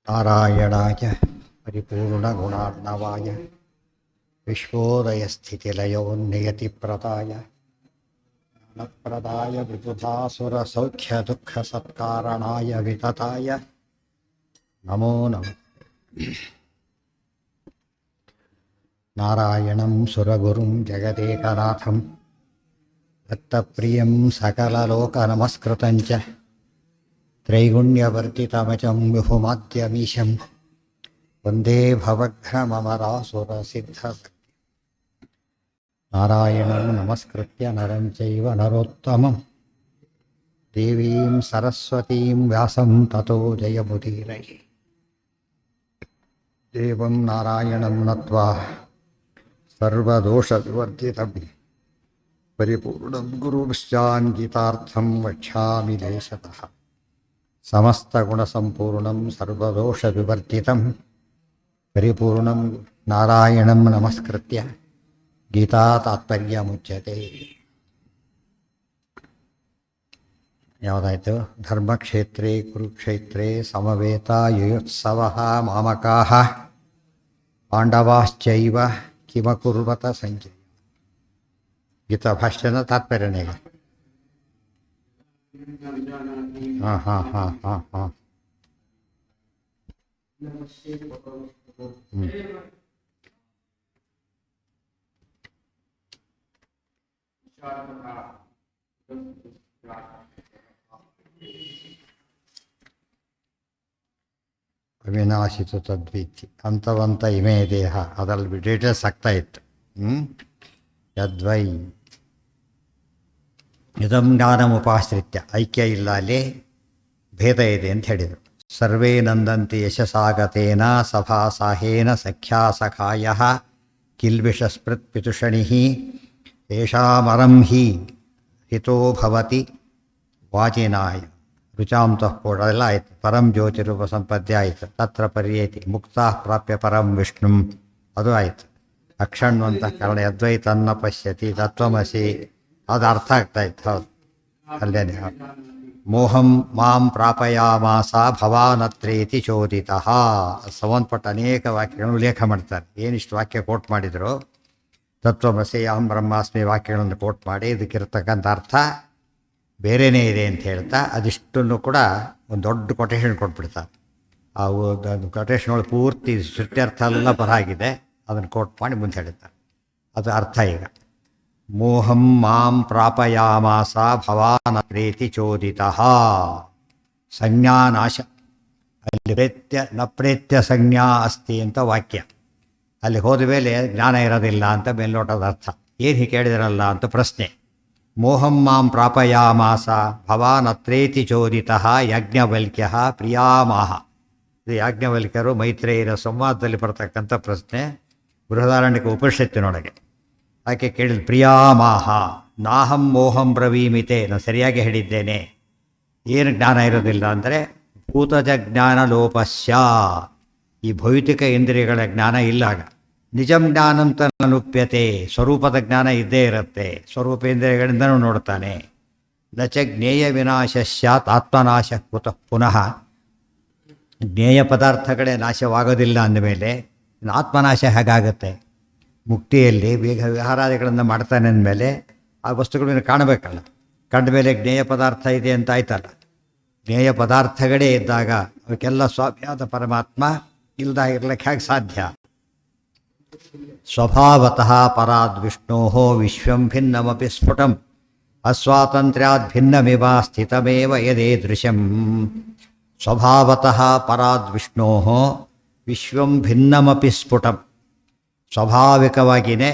ನಾರಾಯಣಾಯ ಪರಿಪೂರ್ಣಗುಣಾರ್ಣವಾಯ ವಿಶ್ವೋದಯಸ್ಥಿತಿಲಯೋನ್ನಿಯತಿಪ್ರದಾಯ ಜ್ಞಾನಪ್ರದಾಯ ವಿಬುಧಾಸುರಸೌಖ್ಯದುಃಖಸತ್ಕಾರಣಾಯ ವಿತತಾಯ ನಮೋ ನಮಃ. ನಾರಾಯಣಂ ಸುರಗುರುಂ ಜಗದೇಕನಾಥಂ ದತ್ತಪ್ರಿಯಂ ಸಕಲಲೋಕನಮಸ್ಕೃತಂ ಚ ತ್ರೈಗುಣ್ಯವರ್ತಿತಮಜಂ ವಿಭುಮಾದ್ಯಮೀಶಂ ವಂದೇ ಭವಘ್ನಮರಾಸುರಸಿದ್ಧಸಕ್ತಿ. ನಾರಾಯಣಂ ನಮಸ್ಕೃತ್ಯ ನರಂ ಚೈವ ನರೋತ್ತಮಂ ದೇವೀಂ ಸರಸ್ವತೀಂ ವ್ಯಾಸಂ ತತೋ ಜಯಮುದೀರಯೇ. ದೇವಂ ನಾರಾಯಣಂ ನತ್ವಾ ಸರ್ವದೋಷವಿವರ್ಜಿತಂ ಪರಿಪೂರ್ಣಂ ಗುರುಶ್ಚಾನ್ ಗೀತಾರ್ಥಂ ವಕ್ಷ್ಯಾಮಿ ದೇಶತಃ. ಸಮಸ್ತಗುಣಸಂಪೂರ್ಣಂ ಸರ್ವದೋಷವಿವರ್ಜಿತಂ ಪರಿಪೂರ್ಣಂ ನಾರಾಯಣಂ ನಮಸ್ಕೃತ್ಯ ಗೀತಾ ತಾತ್ಪರ್ಯಮುಚ್ಯತೆ. ಯಾವುದಾಯಿತು? ಧರ್ಮಕ್ಷೇತ್ರೇ ಕುರುಕ್ಷೇತ್ರೇ ಸಮವೇತ ಯುಯೋತ್ಸವಃ ಮಾಮಕಾಃ ಪಾಂಡವಾಶ್ಚೈವ ಕಿಮಕುರ್ವತ ಸಂಜಯ. ಗೀತಾ ಭಾಷ್ಯನ ತಾತ್ಪರ್ಯನೇ ಈಗ. ಹಾಂ ಹಾಂ ಹಾಂ ಹಾಂ ಹಾಂ ಅವಿನಾಶಿತು ತದ್ವಿತಿ ಅಂತವಂತ ಇಮೇ ದೇಹ. ಅದರಲ್ಲಿ ಡೀಟೇಲ್ಸ್ ಆಗ್ತಾ ಇತ್ತು. ಯದ್ವೈ ಇದಂ ಜ್ಞಾನಮುಪಾಶ್ರಿತ್ಯ ಐಕ್ಯ ಇಲ್ಲ, ಅಲ್ಲಿ ಭೇದ ಇದೆ ಅಂತ ಹೇಳಿದರು. ಸರ್ವೇ ನಂದಂತಿ ಯಶಸಾಗತೇನ ಸಭಾಸಾಹೇನ ಸಖ್ಯಾಸಖಾಯ ಕಿಲ್ಬಿಷಸ್ಪೃತ್ ಪಿತುಷಣಿ ಯೇಷಾಮರಂ ಹಿ ಹಿತೋ ಭವತಿ ವಾಚಿನಾಯ ರುಚಾಂತಃ ಕೂಡ ಎಲ್ಲ ಆಯಿತು. ಪರಂ ಜ್ಯೋತಿರೂಪ ಸಂಪದ್ಯ ಆಯಿತು. ತತ್ರ ಪರ್ಯೇತಿ ಮುಕ್ತ ಪ್ರಾಪ್ಯ ಪರಂ ವಿಷ್ಣುಂ ಅದು ಆಯಿತು. ಅಕ್ಷಣ್ವಂತಃ ಕಾರಣ ಯದ್ವೈತನ್ನ ಪಶ್ಯತಿ ತತ್ವಮಸಿ ಅದು ಅರ್ಥ ಆಗ್ತಾ ಇತ್ತು. ಹೌದು, ಅಲ್ಲೇನೆ. ಮೋಹಂ ಮಾಂ ಪ್ರಾಪಯಾಮಾಸ ಭವಾನತ್ರೇತಿ ಚೋದಿತಃ. ಸಂಬಂಧಪಟ್ಟ ಅನೇಕ ವಾಕ್ಯಗಳನ್ನು ಉಲ್ಲೇಖ ಮಾಡ್ತಾರೆ. ಏನಿಷ್ಟು ವಾಕ್ಯ ಕೋಟ್ ಮಾಡಿದ್ರು, ತತ್ವಮಸಿ ಅಹಂ ಬ್ರಹ್ಮಾಸ್ಮಿ ವಾಕ್ಯಗಳನ್ನು ಕೋಟ್ ಮಾಡಿ ಇದಕ್ಕಿರ್ತಕ್ಕಂಥ ಅರ್ಥ ಬೇರೆಯೇ ಇದೆ ಅಂತ ಹೇಳ್ತಾ ಅದಿಷ್ಟನ್ನು ಕೂಡ ಒಂದು ದೊಡ್ಡ ಕೊಟೇಶನ್ ಕೊಟ್ಬಿಡ್ತಾರೆ. ಆ ಕೊಟೇಶನ್ ಒಳಗೆ ಪೂರ್ತಿ ಸೃಷ್ಟ್ಯರ್ಥ ಎಲ್ಲ ಬರಾಗಿದೆ, ಅದನ್ನು ಕೋಟ್ ಮಾಡಿ ಮುಂದೆ ಹೇಳ್ತಾರೆ. ಅದು ಅರ್ಥ ಈಗ. ಮೋಹಂ ಮಾಂ ಪ್ರಾಪಯಾಮಾಸ ಭವಾನ ಪ್ರೇತಿ ಚೋದಿತಃ. ಸಂಜ್ಞಾನಾಶ, ಅಲ್ಲಿ ಪ್ರೇತ್ಯ ನ ಪ್ರೇತ್ಯ ಸಂಜ್ಞಾ ಅಸ್ತಿ ಅಂತ ವಾಕ್ಯ. ಅಲ್ಲಿ ಹೋದ ಮೇಲೆ ಜ್ಞಾನ ಇರೋದಿಲ್ಲ ಅಂತ ಮೇಲ್ನೋಟದ ಅರ್ಥ. ಏನು ಹೀಗೆ ಕೇಳಿದಿರಲ್ಲ ಅಂತ ಪ್ರಶ್ನೆ. ಮೋಹಂ ಮಾಂ ಪ್ರಾಪಯಾಮಾಸ ಭವಾನತ್ರೇತಿ ಚೋದಿತಃ ಯಾಜ್ಞವಲ್ಕ್ಯ ಪ್ರಿಯಾಮಾಹ. ಇದು ಯಾಜ್ಞವಲ್ಕ್ಯರು ಮೈತ್ರೇಯರ ಸಂವಾದದಲ್ಲಿ ಬರ್ತಕ್ಕಂಥ ಪ್ರಶ್ನೆ. ಬೃಹದಾರಣ್ಯಕ ಉಪನಿಷತ್ತಿನೊಳಗೆ ಆಕೆ ಕೇಳಿದ ಪ್ರಿಯಾಮಾಹ ನಾಹಂ ಮೋಹಂ ಬ್ರವೀಮಿತೆ. ನಾನು ಸರಿಯಾಗಿ ಹೇಳಿದ್ದೇನೆ. ಏನು ಜ್ಞಾನ ಇರೋದಿಲ್ಲ ಅಂದರೆ ಭೂತಜ ಜ್ಞಾನ ಲೋಪಸ್ಯ. ಈ ಭೌತಿಕ ಇಂದ್ರಿಯಗಳ ಜ್ಞಾನ ಇಲ್ಲಾಗ. ನಿಜಂ ಜ್ಞಾನಂ ತನುಪ್ಯತೆ. ಸ್ವರೂಪದ ಜ್ಞಾನ ಇದ್ದೇ ಇರುತ್ತೆ. ಸ್ವರೂಪೇಂದ್ರಿಯಗಳಿಂದನೂ ನೋಡ್ತಾನೆ. ನಚ ಜ್ಞೇಯ ವಿನಾಶ ಸ್ಯಾತ್ ಆತ್ಮನಾಶ ಕುತಃ ಪುನಃ. ಜ್ಞೇಯ ಪದಾರ್ಥಗಳೇ ನಾಶವಾಗೋದಿಲ್ಲ ಅಂದಮೇಲೆ ಆತ್ಮನಾಶ ಹೇಗಾಗುತ್ತೆ? ಮುಕ್ತಿಯಲ್ಲಿ ಬೇಗ ವಿಹಾರಾದಿಗಳನ್ನು ಮಾಡ್ತಾನೆ ಅಂದಮೇಲೆ ಆ ವಸ್ತುಗಳನ್ನು ಕಾಣಬೇಕಲ್ಲ. ಕಂಡ ಮೇಲೆ ಜ್ಞೇಯ ಪದಾರ್ಥ ಇದೆ ಅಂತ ಆಯ್ತಲ್ಲ. ಜ್ಞೇಯ ಪದಾರ್ಥಗಳೇ ಇದ್ದಾಗ ಅವಕ್ಕೆಲ್ಲ ಸ್ವಾಮ್ಯಾದ ಪರಮಾತ್ಮ ಇಲ್ಲದಾಗಿರ್ಲಿಕ್ಕೆ ಹೇಗೆ ಸಾಧ್ಯ? ಸ್ವಭಾವತಃ ಪರಾದ್ ವಿಷ್ಣೋ ವಿಶ್ವಂ ಭಿನ್ನಮಪಿ ಸ್ಫುಟಂ ಅಸ್ವಾತಂತ್ರ್ಯಾದ್ ಭಿನ್ನಮಿವ ಸ್ಥಿತಮೇವ ಯದೇದೃಶಂ. ಸ್ವಭಾವತಃ ಪರಾದ್ ವಿಷ್ಣೋ ವಿಶ್ವಂ ಭಿನ್ನಮಪಿ ಸ್ಫುಟಂ. ಸ್ವಾಭಾವಿಕವಾಗಿಯೇ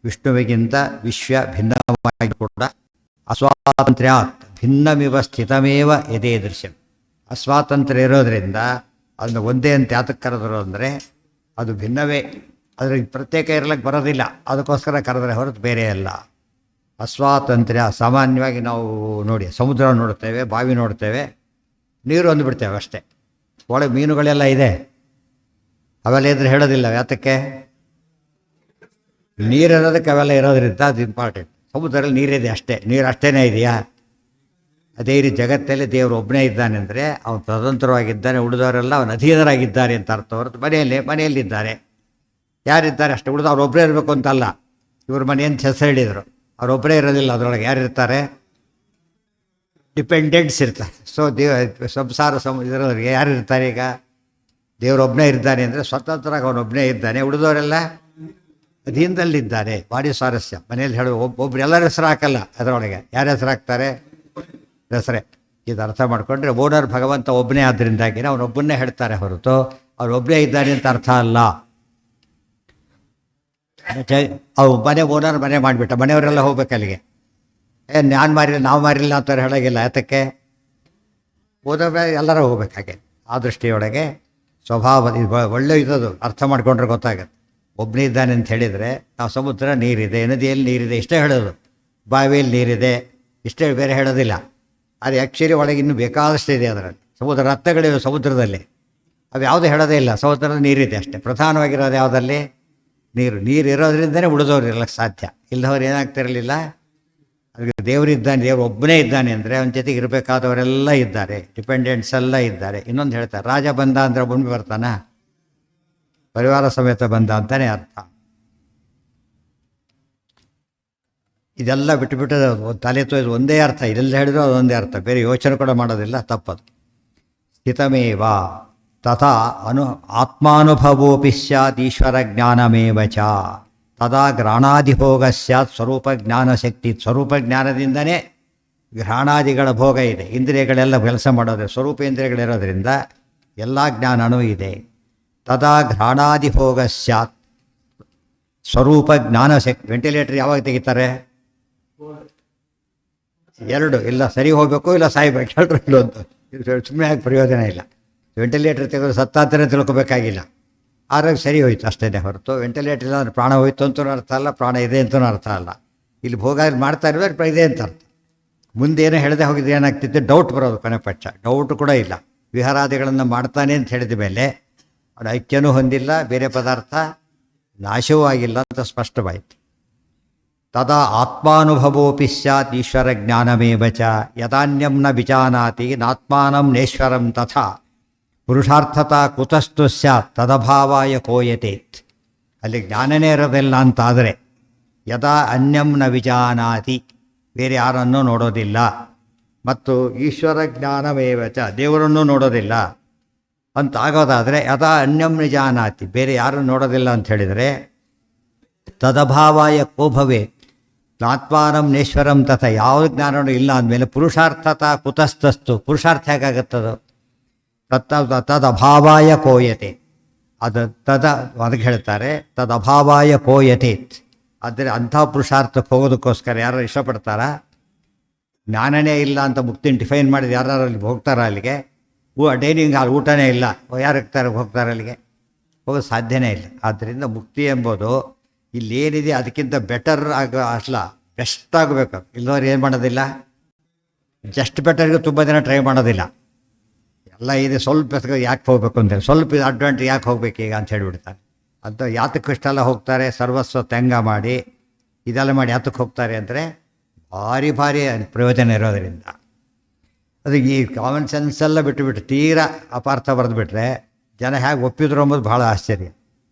ವಿಷ್ಣುವಿಗಿಂತ ವಿಶ್ವ ಭಿನ್ನವಾಗಿ ಕೂಡ ಅಸ್ವಾತಂತ್ರ್ಯಾತ್ ಭಿನ್ನಮಿವ ಸ್ಥಿತಮೇವ ಯದೇದೃಶಂ. ಅಸ್ವಾತಂತ್ರ್ಯ ಇರೋದರಿಂದ ಅದನ್ನು ಒಂದೇ ಅಂತ ಯಾತಕ್ಕೆ ಕರೆದರು ಅಂದರೆ ಅದು ಭಿನ್ನವೇ, ಅದ್ರಿಗೆ ಪ್ರತ್ಯೇಕ ಇರಲಿಕ್ಕೆ ಬರೋದಿಲ್ಲ. ಅದಕ್ಕೋಸ್ಕರ ಕರೆದರೆ ಹೊರತು ಬೇರೆ ಅಲ್ಲ. ಅಸ್ವಾತಂತ್ರ್ಯ ಸಾಮಾನ್ಯವಾಗಿ ನಾವು ನೋಡಿ ಸಮುದ್ರ ನೋಡ್ತೇವೆ, ಬಾವಿ ನೋಡ್ತೇವೆ, ನೀರು ಅಂದುಬಿಡ್ತೇವೆ ಅಷ್ಟೇ. ಒಳಗೆ ಮೀನುಗಳೆಲ್ಲ ಇದೆ, ಅವೆಲ್ಲ ಇದ್ರೆ ಹೇಳೋದಿಲ್ಲ. ಯಾತಕ್ಕೆ? ನೀರಿರೋದಕ್ಕೆ ಅವೆಲ್ಲ ಇರೋದ್ರಿಂದ ಅದು ಇಂಪಾರ್ಟೆಂಟ್. ಸಮುದ್ರದಲ್ಲಿ ನೀರಿದೆ ಅಷ್ಟೇ. ನೀರು ಅಷ್ಟೇ ಇದೆಯಾ? ಅದೇ ರೀತಿ ಜಗತ್ತಲ್ಲಿ ದೇವರು ಒಬ್ಬನೇ ಇದ್ದಾನೆ ಅಂದರೆ ಅವನು ಸ್ವತಂತ್ರವಾಗಿದ್ದಾನೆ, ಉಳಿದವರೆಲ್ಲ ಅವನ ಅಧೀನರಾಗಿದ್ದಾರೆ ಅಂತ ಅರ್ಥ ಹೊರತು ಮನೆಯಲ್ಲಿದ್ದಾರೆ ಯಾರಿದ್ದಾರೆ ಅಷ್ಟೇ, ಉಳಿದು ಅವರೊಬ್ಬರೇ ಇರಬೇಕು ಅಂತಲ್ಲ. ಇವ್ರ ಮನೆಯನ್ನು ಹೆಸರು ಹೇಳಿದರು, ಅವರೊಬ್ಬರೇ ಇರೋದಿಲ್ಲ, ಅದರೊಳಗೆ ಯಾರಿರ್ತಾರೆ, ಡಿಪೆಂಡೆಂಟ್ಸ್ ಇರ್ತಾರೆ. ಸೊ ಸಂಸಾರ ಇದರೊಳಗೆ ಯಾರು ಇರ್ತಾರೆ? ಈಗ ದೇವರೊಬ್ಬನೇ ಇದ್ದಾನೆ ಅಂದರೆ ಸ್ವತಂತ್ರವಾಗಿ ಅವನೊಬ್ಬನೇ ಇದ್ದಾನೆ, ಉಳಿದವರೆಲ್ಲ ಅಧೀನದಲ್ಲಿದ್ದಾರೆ. ಭಾರಿ ಸ್ವಾರಸ್ಯ. ಮನೆಯಲ್ಲಿ ಹೇಳೋ ಒಬ್ಬರು ಎಲ್ಲರ ಹೆಸರು ಹಾಕಲ್ಲ, ಅದರೊಳಗೆ ಯಾರ ಹೆಸರು ಹಾಕ್ತಾರೆ? ಹೆಸರೇ. ಇದು ಅರ್ಥ ಮಾಡಿಕೊಂಡ್ರೆ ಓನರ್ ಭಗವಂತ ಒಬ್ಬನೇ ಆದ್ದರಿಂದಾಗಿ ಅವನೊಬ್ಬನ್ನೇ ಹೇಳ್ತಾರೆ ಹೊರತು ಅವನೊಬ್ಬನೇ ಇದ್ದಾನೆ ಅಂತ ಅರ್ಥ ಅಲ್ಲ. ಅವು ಮನೆ ಓನರ್ ಮನೆ ಮಾಡಿಬಿಟ್ಟ, ಮನೆಯವರೆಲ್ಲ ಹೋಗ್ಬೇಕು ಅಲ್ಲಿಗೆ. ನಾನು ಮಾರಿಲ್ಲ ನಾವು ಮಾರಿಲ್ಲ ಅಂತಾರೆ ಹೇಳೋಗಿಲ್ಲ. ಯಾತಕ್ಕೆ? ಓನರ್ ಎಲ್ಲರೂ ಹೋಗ್ಬೇಕು. ಹಾಗೆ ಆ ದೃಷ್ಟಿಯೊಳಗೆ ಸ್ವಭಾವ ಒಳ್ಳೆ ಇರೋದು ಅರ್ಥ ಮಾಡ್ಕೊಂಡ್ರೆ ಗೊತ್ತಾಗುತ್ತೆ. ಒಬ್ಬನೇ ಇದ್ದಾನೆ ಅಂತ ಹೇಳಿದರೆ ನಾವು ಸಮುದ್ರ ನೀರಿದೆ, ನದಿಯಲ್ಲಿ ನೀರಿದೆ ಇಷ್ಟೇ ಹೇಳೋದು, ಬಾವಿಯಲ್ಲಿ ನೀರಿದೆ ಇಷ್ಟೇ, ಬೇರೆ ಹೇಳೋದಿಲ್ಲ. ಆದರೆ ಆ್ಯಕ್ಚುಲಿ ಒಳಗೆ ಇನ್ನೂ ಬೇಕಾದಷ್ಟು ಇದೆ ಅದರಲ್ಲಿ. ಸಮುದ್ರ ರತ್ನಗಳಿವೆ ಸಮುದ್ರದಲ್ಲಿ, ಅವು ಯಾವುದೂ ಹೇಳೋದೇ ಇಲ್ಲ. ಸಮುದ್ರದ ನೀರಿದೆ ಅಷ್ಟೇ. ಪ್ರಧಾನವಾಗಿರೋದು ಯಾವುದಲ್ಲಿ? ನೀರು ಇರೋದ್ರಿಂದನೇ ಉಳಿದವ್ರು ಇರಲಿಕ್ಕೆ ಸಾಧ್ಯ. ಇಲ್ಲದವ್ರು ಏನಾಗ್ತಿರಲಿಲ್ಲ. ಅದಕ್ಕೆ ದೇವರಿದ್ದಾನೆ, ದೇವರು ಒಬ್ಬನೇ ಇದ್ದಾನೆ ಅಂದರೆ ಅವನ ಜೊತೆಗೆ ಇರಬೇಕಾದವರೆಲ್ಲ ಇದ್ದಾರೆ, ಡಿಪೆಂಡೆಂಟ್ಸ್ ಎಲ್ಲ ಇದ್ದಾರೆ. ಇನ್ನೊಂದು ಹೇಳ್ತಾರೆ, ರಾಜ ಬಂದ ಅಂದರೆ ಒಬ್ಬನೇ ಬರ್ತಾನ, ಪರಿವಾರ ಸಮೇತ ಬಂದ ಅಂತಲೇ ಅರ್ಥ. ಇದೆಲ್ಲ ಬಿಟ್ಟುಬಿಟ್ಟು ತಲೆ ತೋಯ್ದು ಒಂದೇ ಅರ್ಥ, ಇದೆಲ್ಲ ಹೇಳಿದ್ರು ಅದೊಂದೇ ಅರ್ಥ, ಬೇರೆ ಯೋಚನೆ ಕೂಡ ಮಾಡೋದಿಲ್ಲ, ತಪ್ಪದು. ಸ್ಥಿತಮೇವ ತಥಾ ಆತ್ಮಾನುಭವೋಪಿ ಸ್ಯಾತ್ ಈಶ್ವರ ಜ್ಞಾನಮೇವ ಚ ತದಾ ಗ್ರಹಣಾದಿಭೋಗ ಸ್ಯಾತ್ ಸ್ವರೂಪ ಜ್ಞಾನಶಕ್ತಿ. ಸ್ವರೂಪ ಜ್ಞಾನದಿಂದನೇ ಗ್ರಹಣಾದಿಗಳ ಭೋಗ ಇದೆ. ಇಂದ್ರಿಯಗಳೆಲ್ಲ ಕೆಲಸ ಮಾಡೋದು ಸ್ವರೂಪೇಂದ್ರಿಯಗಳಿರೋದ್ರಿಂದ ಎಲ್ಲ ಜ್ಞಾನವೂ ಇದೆ. ತದಾ ಗ್ರಹಣಾದಿಭೋಗ ಸ್ಯಾತ್ ಸ್ವರೂಪ ಜ್ಞಾನಶಕ್ತಿ. ವೆಂಟಿಲೇಟರ್ ಯಾವಾಗ ತೆಗಿತಾರೆ? ಎರಡು, ಇಲ್ಲ ಸರಿ ಹೋಗಬೇಕು ಇಲ್ಲ ಸಾಯ್ಬೇಕು, ಎಲ್ಲರೂ ಇಲ್ಲೊಂದು. ಸುಮ್ಮನೆ ಆಗಿ ಪ್ರಯೋಜನ ಇಲ್ಲ. ವೆಂಟಿಲೇಟರ್ ತೆಗೆದು ಸತ್ತಾಂತನೇ ತಿಳ್ಕೊಬೇಕಾಗಿಲ್ಲ, ಆರೋಗ್ಯ ಸರಿ ಹೋಯ್ತು ಅಷ್ಟೇ ಹೊರತು ವೆಂಟಿಲೇಟರ್ ಇಲ್ಲ ಅಂದರೆ ಪ್ರಾಣ ಹೋಯ್ತು ಅಂತಲೂ ಅರ್ಥ ಅಲ್ಲ, ಪ್ರಾಣ ಇದೆ ಅಂತಲೂ ಅರ್ಥ ಅಲ್ಲ. ಇಲ್ಲಿ ಭೋಗ ಮಾಡ್ತಾ ಇರೋದು ಇದೆ ಅಂತ ಅರ್ಥ. ಮುಂದೇನೋ ಹೇಳದೆ ಹೋಗಿದ್ರೆ ಏನಾಗ್ತಿತ್ತು? ಡೌಟ್ ಬರೋದು. ಕೊನೆ ಪಕ್ಷ ಡೌಟ್ ಕೂಡ ಇಲ್ಲ. ವಿಹಾರಾದಿಗಳನ್ನು ಮಾಡ್ತಾನೆ ಅಂತ ಹೇಳಿದ ಮೇಲೆ ಅವನು ಐಕ್ಯನೂ ಹೊಂದಿಲ್ಲ, ಬೇರೆ ಪದಾರ್ಥ ನಾಶವೂ ಆಗಿಲ್ಲ ಅಂತ ಸ್ಪಷ್ಟವಾಯಿತು. ತದಾ ಆತ್ಮಾನುಭವೋಪಿ ಸ್ಯಾತ್ ಈಶ್ವರ ಜ್ಞಾನಮೇವ ಚ ಯದಾನ್ಯಂ ನ ವಿಜಾನಾತಿ ನಾತ್ಮಾನಂ ನೇಶ್ವರಂ ತಥಾ ಪುರುಷಾರ್ಥತಾ ಕುತಸ್ತು ಸ್ಯಾತ್ ತದಭಾವಾಯ ಕೋಯತೇತ್. ಅಲ್ಲಿ ಜ್ಞಾನನೇ ಇರೋದಿಲ್ಲ ಅಂತಾದರೆ ಯದಾ ಅನ್ಯಂ ನ ವಿಜಾನಾತಿ, ಬೇರೆ ಯಾರನ್ನೂ ನೋಡೋದಿಲ್ಲ, ಮತ್ತು ಈಶ್ವರ ಜ್ಞಾನಮೇವ ಚ ದೇವರನ್ನೂ ನೋಡೋದಿಲ್ಲ ಅಂತ ಆಗೋದಾದರೆ ಯದಾ ಅನ್ಯಂ ನಿಜಾನಾತಿ, ಬೇರೆ ಯಾರೂ ನೋಡೋದಿಲ್ಲ ಅಂತ ಹೇಳಿದರೆ ತದಭಾವಾಯ ಕೋ ಭವೇತ್ ಆತ್ಮಾನಂ ನೇಶ್ವರಂ ತಥ. ಯಾವ ಜ್ಞಾನವೂ ಇಲ್ಲ ಅಂದಮೇಲೆ ಪುರುಷಾರ್ಥತಾ ಕುತಸ್ತಸ್ತು, ಪುರುಷಾರ್ಥ ಹೇಗಾಗುತ್ತದು? ತದಭಾವಾಯ ಕೋಯತೆ. ಅದಕ್ಕೆ ಹೇಳ್ತಾರೆ ತದಭಾವಾಯ ಕೋಯತೇತ್. ಆದರೆ ಅಂಥ ಪುರುಷಾರ್ಥಕ್ಕೆ ಹೋಗೋದಕ್ಕೋಸ್ಕರ ಯಾರು ಇಷ್ಟಪಡ್ತಾರಾ? ಜ್ಞಾನನೇ ಇಲ್ಲ ಅಂತ ಮುಕ್ತಿನ ಡಿಫೈನ್ ಮಾಡಿದ ಯಾರು ಅಲ್ಲಿ ಹೋಗ್ತಾರ ಅಲ್ಲಿಗೆ? ಡೈನಿಂಗ್ ಹಾಲ್ ಊಟನೇ ಇಲ್ಲ, ಯಾರು ಹೋಗ್ತಾರೆ ಅಲ್ಲಿಗೆ? ಹೋಗೋದು ಸಾಧ್ಯನೇ ಇಲ್ಲ. ಆದ್ದರಿಂದ ಮುಕ್ತಿ ಎಂಬುದು ಇಲ್ಲೇನಿದೆ ಅದಕ್ಕಿಂತ ಬೆಟರ್ ಅಲ್ಲ, ಬೆಸ್ಟ್ ಆಗಬೇಕು. ಇಲ್ಲದವ್ರು ಏನು ಮಾಡೋದಿಲ್ಲ, ಜಸ್ಟ್ ಬೆಟರ್ಗೆ ತುಂಬ ಜನ ಟ್ರೈ ಮಾಡೋದಿಲ್ಲ. ಎಲ್ಲ ಇದೆ, ಸ್ವಲ್ಪ ಯಾಕೆ ಹೋಗ್ಬೇಕು ಅಂತೇಳಿ, ಸ್ವಲ್ಪ ಅಡ್ವಾಂಟೇಜ್ ಯಾಕೆ ಹೋಗ್ಬೇಕು ಈಗ ಅಂತ ಹೇಳಿಬಿಡ್ತಾರೆ. ಅಂತ ಯಾತಕ್ಕೆ ಇಷ್ಟೆಲ್ಲ ಹೋಗ್ತಾರೆ? ಸರ್ವಸ್ವ ತ್ಯಂಗ ಮಾಡಿ ಇದೆಲ್ಲ ಮಾಡಿ ಯಾತಕ್ಕೆ ಹೋಗ್ತಾರೆ ಅಂದರೆ ಭಾರಿ ಪ್ರಯೋಜನ ಇರೋದರಿಂದ. ಅದು ಈ ಕಾಮನ್ ಸೆನ್ಸೆಲ್ಲ ಬಿಟ್ಟುಬಿಟ್ಟು ತೀರಾ ಅಪಾರ್ಥ ಬರೆದುಬಿಟ್ರೆ ಜನ ಹೇಗೆ ಒಪ್ಪಿದ್ರು ಅಂಬೋದು ಭಾಳ ಆಶ್ಚರ್ಯ.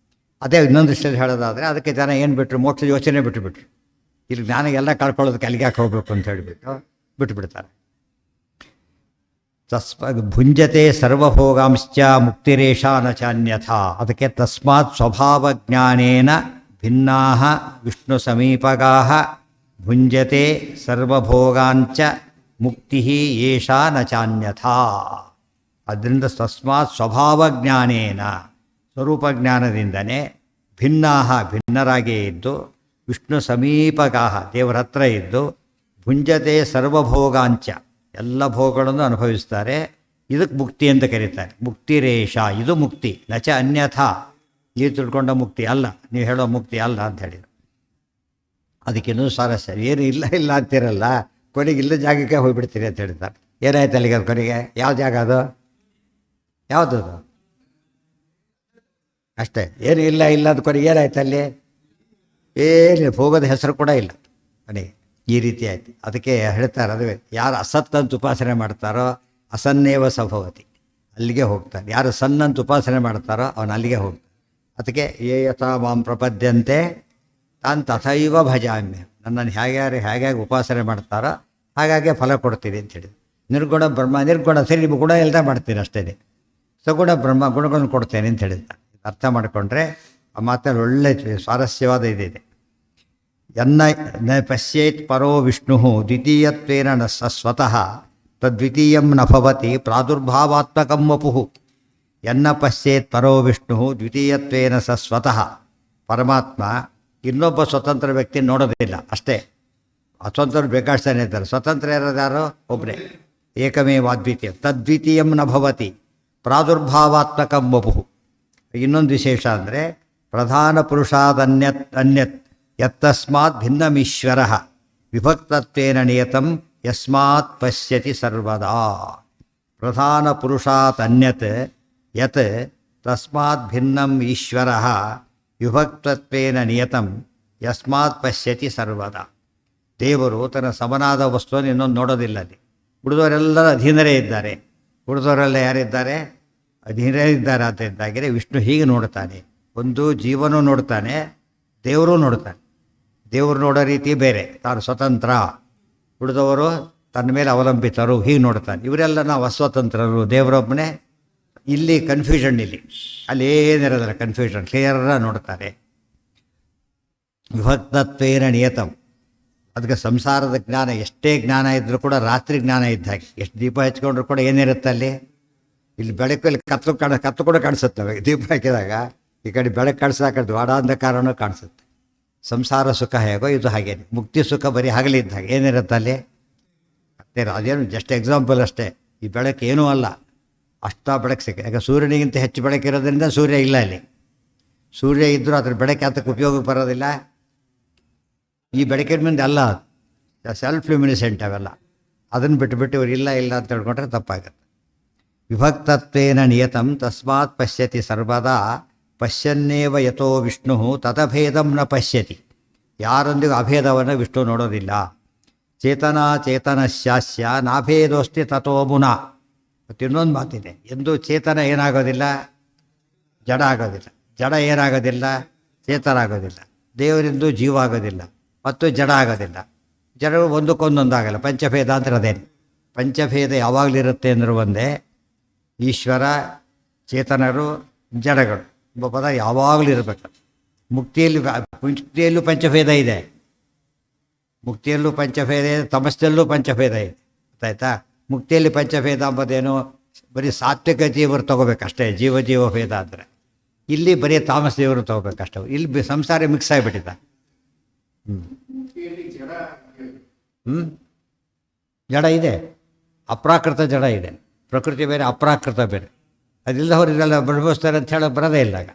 ಅದೇ ಇನ್ನೊಂದು ದೃಷ್ಟಿಯಲ್ಲಿ ಹೇಳೋದಾದರೆ ಅದಕ್ಕೆ ಜನ ಏನು ಬಿಟ್ಟರು? ಮೋಕ್ಷ ಯೋಚನೆ ಬಿಟ್ಟುಬಿಟ್ರು. ಇಲ್ಲಿ ಜ್ಞಾನ ಎಲ್ಲ ಕಳ್ಕೊಳ್ಳೋದಕ್ಕೆ ಅಲ್ಲಿಗೆ ಯಾಕೆ ಹೋಗ್ಬೇಕು ಅಂತ ಹೇಳಿಬಿಟ್ಟು ಬಿಟ್ಟುಬಿಡ್ತಾರೆ. ಭುಂಜತೆ ಸರ್ವಭೋಗಾಂಶ್ಚ ಮುಕ್ತಿರೇಷಾ ನ ಚಾನ್ಯಥಾ. ಅದಕ್ಕೆ ತಸ್ಮಾತ್ ಸ್ವಭಾವಜ್ಞಾನೇನ ಭಿನ್ನಾ ವಿಷ್ಣು ಸಮೀಪಗಾಃ ಭುಂಜತೆ ಸರ್ವಭೋಗಾಂಚ ಮುಕ್ತಿ ಏಷಾ ನ ಚಾನ್ಯಥಾ. ಅದರಿಂದ ತಸ್ಮಾತ್ ಸ್ವಭಾವಜ್ಞಾನೇನ, ಸ್ವರೂಪಜ್ಞಾನದಿಂದನೇ ಭಿನ್ನರಾಗಿಯೇ ಇದ್ದು ವಿಷ್ಣು ಸಮೀಪಗಾಃ, ದೇವರ ಹತ್ರ ಇದ್ದು ಭುಂಜತೆ ಸರ್ವಭೋಗಾಂಚ, ಎಲ್ಲ ಭೋಗಗಳನ್ನು ಅನುಭವಿಸ್ತಾರೆ. ಇದಕ್ಕೆ ಮುಕ್ತಿ ಅಂತ ಕರೀತಾರೆ. ಮುಕ್ತಿರೇಷ, ಇದು ಮುಕ್ತಿ. ನಚ ಅನ್ಯಥಾ, ನೀವು ತಿಳ್ಕೊಂಡ ಮುಕ್ತಿ ಅಲ್ಲ, ನೀವು ಹೇಳೋ ಮುಕ್ತಿ ಅಲ್ಲ ಅಂತ ಹೇಳಿದ್ರು. ಅದಕ್ಕಿನ್ನೂ ಸ್ವಾರಸ್ಯ. ಏನು ಇಲ್ಲ ಅಂತಿರಲ್ಲ, ಕೊನೆಗೆ ಇಲ್ಲ ಜಾಗಕ್ಕೆ ಹೋಗಿಬಿಡ್ತೀರಿ ಅಂತ ಹೇಳ್ತಾರೆ. ಏನಾಯ್ತು ಅಲ್ಲಿಗೆ? ಅದು ಕೊನೆಗೆ ಯಾವ ಜಾಗ ಅದು? ಯಾವುದದು? ಅಷ್ಟೇ. ಏನು ಇಲ್ಲ ಅಂತ ಕೊನೆಗೆ ಏನಾಯ್ತು ಅಲ್ಲಿ? ಏನು ಹೋಗೋದ ಹೆಸರು ಕೂಡ ಇಲ್ಲ ಕೊನೆಗೆ. ಈ ರೀತಿ ಆಯ್ತು. ಅದಕ್ಕೆ ಹೇಳ್ತಾರೆ, ಅದುವೇ ಯಾರು ಅಸತ್ತಂತ ಉಪಾಸನೆ ಮಾಡ್ತಾರೋ ಅಸನ್ನೇವ ಸಭವತಿ, ಅಲ್ಲಿಗೆ ಹೋಗ್ತಾನೆ. ಯಾರು ಸನ್ನಂತ ಉಪಾಸನೆ ಮಾಡ್ತಾರೋ ಅವನು ಅಲ್ಲಿಗೆ ಹೋಗ್ತಾನೆ. ಅದಕ್ಕೆ ಯೇ ಯಥಾ ಮಾಂ ಪ್ರಪದ್ಯಂತೆ ತಾನು ತಥೈವ ಭಜಾಮ್ಯ, ನನ್ನನ್ನು ಹೇಗೆ ಉಪಾಸನೆ ಮಾಡ್ತಾರೋ ಹಾಗಾಗಿ ಫಲ ಕೊಡ್ತೀನಿ ಅಂತೇಳಿ. ನಿರ್ಗುಣ ಬ್ರಹ್ಮ, ನಿರ್ಗುಣ ಸರಿ, ನಿಮ್ಮ ಗುಣ ಇಲ್ಲದೆ ಮಾಡ್ತೀನಿ ಅಷ್ಟೇ. ಸಗುಣ ಬ್ರಹ್ಮ, ಗುಣಗಳನ್ನು ಕೊಡ್ತೇನೆ ಅಂತ ಹೇಳಿದ್ದ. ಅರ್ಥ ಮಾಡಿಕೊಂಡ್ರೆ ಆ ಮಾತಲ್ಲಿ ಒಳ್ಳೆ ಸ್ವಾರಸ್ಯವಾದ ಇದಿದೆ. ಯನ್ನ ನ ಪಶ್ಯೇತ್ ಪರೋ ವಿಷ್ಣು ದ್ವಿತೀಯತ್ವೇನ ನ ಸ್ವತಃ ತದ್ವಿತೀಯಂ ನ ಭವತಿ ಪ್ರಾದುರ್ಭಾವಾತ್ಮಕಂ ವಪುಃ. ಯನ್ನ ಪಶ್ಯೇತ್ ಪರೋ ವಿಷ್ಣು ದ್ವಿತೀಯತ್ವೇನ ಸ್ವತಃ, ಪರಮಾತ್ಮ ಇನ್ನೊಬ್ಬ ಸ್ವತಂತ್ರ ವ್ಯಕ್ತಿ ನೋಡೋದಿಲ್ಲ ಅಷ್ಟೇ. ಅಸ್ವತಂತ್ರ ಬೇಕಾಡ್ತಾನೆ ಇದ್ದಾರೆ, ಸ್ವತಂತ್ರ ಇರೋದಾರೋ ಒಬ್ಬರೇ, ಏಕಮೇವಾದ್ವಿತೀಯ. ತದ್ವಿತೀಯಂ ನ ಭವತಿ ಪ್ರಾದುರ್ಭಾವಾತ್ಮಕಂ ವಪುಃ. ಇನ್ನೊಂದು ವಿಶೇಷ ಅಂದರೆ ಪ್ರಧಾನ ಪುರುಷಾದನ್ಯತ್ ಯತ್ತಸ್ಮಾತ್ ಭಿನ್ನಮೀಶ್ವರ ವಿಭಕ್ತತ್ವೇನ ನಿಯತಂ ಯಸ್ಮಾತ್ ಪಶ್ಯತಿ ಸರ್ವದಾ. ಪ್ರಧಾನ ಪುರುಷಾತ್ ಅನ್ಯತ್ ಯತ್ ತಸ್ಮಾತ್ ಭಿನ್ನಂ ಈಶ್ವರ ವಿಭಕ್ತತ್ವೇನ ನಿಯತಂ ಯಸ್ಮಾತ್ ಪಶ್ಯತಿ ಸರ್ವದಾ. ದೇವರು ತನ್ನ ಸಮನಾದ ವಸ್ತುವನ್ನು ಇನ್ನೊಂದು ನೋಡೋದಿಲ್ಲ. ಅಲ್ಲಿ ಉಳಿದವರೆಲ್ಲರ ಅಧೀನರೇ ಇದ್ದಾರೆ. ಉಳಿದವರೆಲ್ಲ ಯಾರಿದ್ದಾರೆ? ಅಧೀನರೇ ಇದ್ದಾರೆ. ಆದ್ದರಿಂದಾಗಿಯೇ ವಿಷ್ಣು ಹೀಗೆ ನೋಡ್ತಾನೆ. ಒಂದು ಜೀವನೂ ನೋಡ್ತಾನೆ, ದೇವರು ನೋಡ್ತಾನೆ. ದೇವರು ನೋಡೋ ರೀತಿ ಬೇರೆ, ತಾನು ಸ್ವತಂತ್ರ, ಉಳಿದವರು ತನ್ನ ಮೇಲೆ ಅವಲಂಬಿತರು, ಹೀಗೆ ನೋಡ್ತಾನೆ. ಇವರೆಲ್ಲ ನಾವು ಅಸ್ವತಂತ್ರರು, ದೇವರೊಬ್ಬನೇ. ಇಲ್ಲಿ ಕನ್ಫ್ಯೂಷನ್, ಅಲ್ಲಿ ಏನಿರೋದಿಲ್ಲ ಕನ್ಫ್ಯೂಷನ್, ಕ್ಲಿಯರಾಗಿ ನೋಡ್ತಾರೆ. ವಿಭಕ್ತತ್ವೇನ ನಿಯತಂ. ಅದಕ್ಕೆ ಸಂಸಾರದ ಜ್ಞಾನ, ಎಷ್ಟೇ ಜ್ಞಾನ ಇದ್ದರೂ ಕೂಡ ರಾತ್ರಿ ಜ್ಞಾನ ಇದ್ದ ಹಾಗೆ. ಎಷ್ಟು ದೀಪ ಹಚ್ಕೊಂಡ್ರು ಕೂಡ ಏನಿರುತ್ತೆ ಅಲ್ಲಿ? ಇಲ್ಲಿ ಬೆಳಕಲ್ಲಿ ಕತ್ತು ಕೂಡ ಕಾಣಿಸುತ್ತೆ ಅವಾಗ. ದೀಪ ಹಾಕಿದಾಗ ಈ ಕಡೆ ಬೆಳಕು ಕಾಣಿಸ್ದಾಗ ದ್ವಾಡಾಂಧಕಾರನೂ ಕಾಣಿಸುತ್ತೆ. ಸಂಸಾರ ಸುಖ ಹೇಗೋ ಇದು ಹಾಗೇನೆ. ಮುಕ್ತಿ ಸುಖ ಬರೀ ಹಗಲಿದ್ದ ಹಾಗೆ ಏನಿರುತ್ತೆ ಅಲ್ಲಿ? ಅದೇನು ಜಸ್ಟ್ ಎಕ್ಸಾಂಪಲ್ ಅಷ್ಟೇ. ಈ ಬೆಳಕು ಏನೂ ಅಲ್ಲ, ಅಷ್ಟ ಬೆಳಕು ಸಿಕ್ಕ. ಯಾಕೆ ಸೂರ್ಯನಿಗಿಂತ ಹೆಚ್ಚು ಬೆಳಕಿರೋದ್ರಿಂದ ಸೂರ್ಯ ಇಲ್ಲ ಅಲ್ಲಿ. ಸೂರ್ಯ ಇದ್ದರೂ ಅದ್ರ ಬೆಳಕು ಯಾತಕ್ಕೆ ಉಪಯೋಗಕ್ಕೆ ಬರೋದಿಲ್ಲ? ಈ ಬೆಳಕಿನ ಮುಂದೆ ಅಲ್ಲ, ಸೆಲ್ಫ್ ಲ್ಯೂಮಿನಿಸೆಂಟ್ ಅವೆಲ್ಲ. ಅದನ್ನು ಬಿಟ್ಟುಬಿಟ್ಟು ಇವರು ಇಲ್ಲ ಅಂತ ಹೇಳ್ಕೊಂಡ್ರೆ ತಪ್ಪಾಗುತ್ತೆ. ವಿಭಕ್ತತ್ವೇನ ನಿಯತಂ ತಸ್ಮಾತ್ ಪಶ್ಯತಿ ಸರ್ವದಾ ಪಶ್ಯನ್ನೇವ ಯಥೋ ವಿಷ್ಣು ತದಭೇದಂ ನ ಪಶ್ಯತಿ. ಯಾರೊಂದಿಗೂ ಅಭೇದವನ್ನು ವಿಷ್ಣು ನೋಡೋದಿಲ್ಲ. ಚೇತನಾ ಚೇತನಸ್ಯಾಸ್ಯ ನಾಭೇದೋಸ್ತಿ ತಥೋ ಮುನಾ. ಮತ್ತು ಇನ್ನೊಂದು ಮಾತಿದೆ, ಎಂದೂ ಚೇತನ ಏನಾಗೋದಿಲ್ಲ? ಜಡ ಆಗೋದಿಲ್ಲ. ಜಡ ಏನಾಗೋದಿಲ್ಲ? ಚೇತನ ಆಗೋದಿಲ್ಲ. ದೇವರಿಂದು ಜೀವ ಆಗೋದಿಲ್ಲ ಮತ್ತು ಜಡ ಆಗೋದಿಲ್ಲ. ಜಡಗಳು ಒಂದಕ್ಕೊಂದೊಂದಾಗಲ್ಲ. ಪಂಚಭೇದ ಅಂದ್ರೆ ಅದೇನು? ಪಂಚಭೇದ ಯಾವಾಗಲಿರುತ್ತೆ ಅಂದ್ರೆ ಒಂದೇ, ಈಶ್ವರ, ಚೇತನರು, ಜಡಗಳು ಎಂಬ ಪದ ಯಾವಾಗಲೂ ಇರಬೇಕು. ಮುಕ್ತಿಯಲ್ಲೂ ಪಂಚಭೇದ ಇದೆ. ಮುಕ್ತಿಯಲ್ಲೂ ಪಂಚಭೇದ ಇದೆ, ತಮಸ್ಸಲ್ಲೂ ಪಂಚಭೇದ ಇದೆ. ಗೊತ್ತಾಯ್ತಾ? ಮುಕ್ತಿಯಲ್ಲಿ ಪಂಚಭೇದ ಅಂಬೋದೇನು? ಬರೀ ಸಾತ್ವಿಕ ಜೀವರು ತೊಗೋಬೇಕಷ್ಟೇ, ಜೀವ ಭೇದ ಅಂದರೆ. ಇಲ್ಲಿ ಬರೀ ತಾಮಸ ದೇವರು ತೊಗೋಬೇಕಷ್ಟೇ. ಇಲ್ಲಿ ಸಂಸಾರ ಮಿಕ್ಸ್ ಆಗಿಬಿಟ್ಟಿದ್ದ. ಜಡ ಇದೆ, ಅಪ್ರಾಕೃತ ಜಡ ಇದೆ. ಪ್ರಕೃತಿ ಬೇರೆ, ಅಪ್ರಾಕೃತ ಬೇರೆ. ಅದಿಲ್ಲದವ್ರು ಇದೆಲ್ಲ ಅನುಭವಿಸ್ತಾರೆ ಅಂತ ಹೇಳೋಕೆ ಬರೋದೇ ಇಲ್ಲ. ಆಗ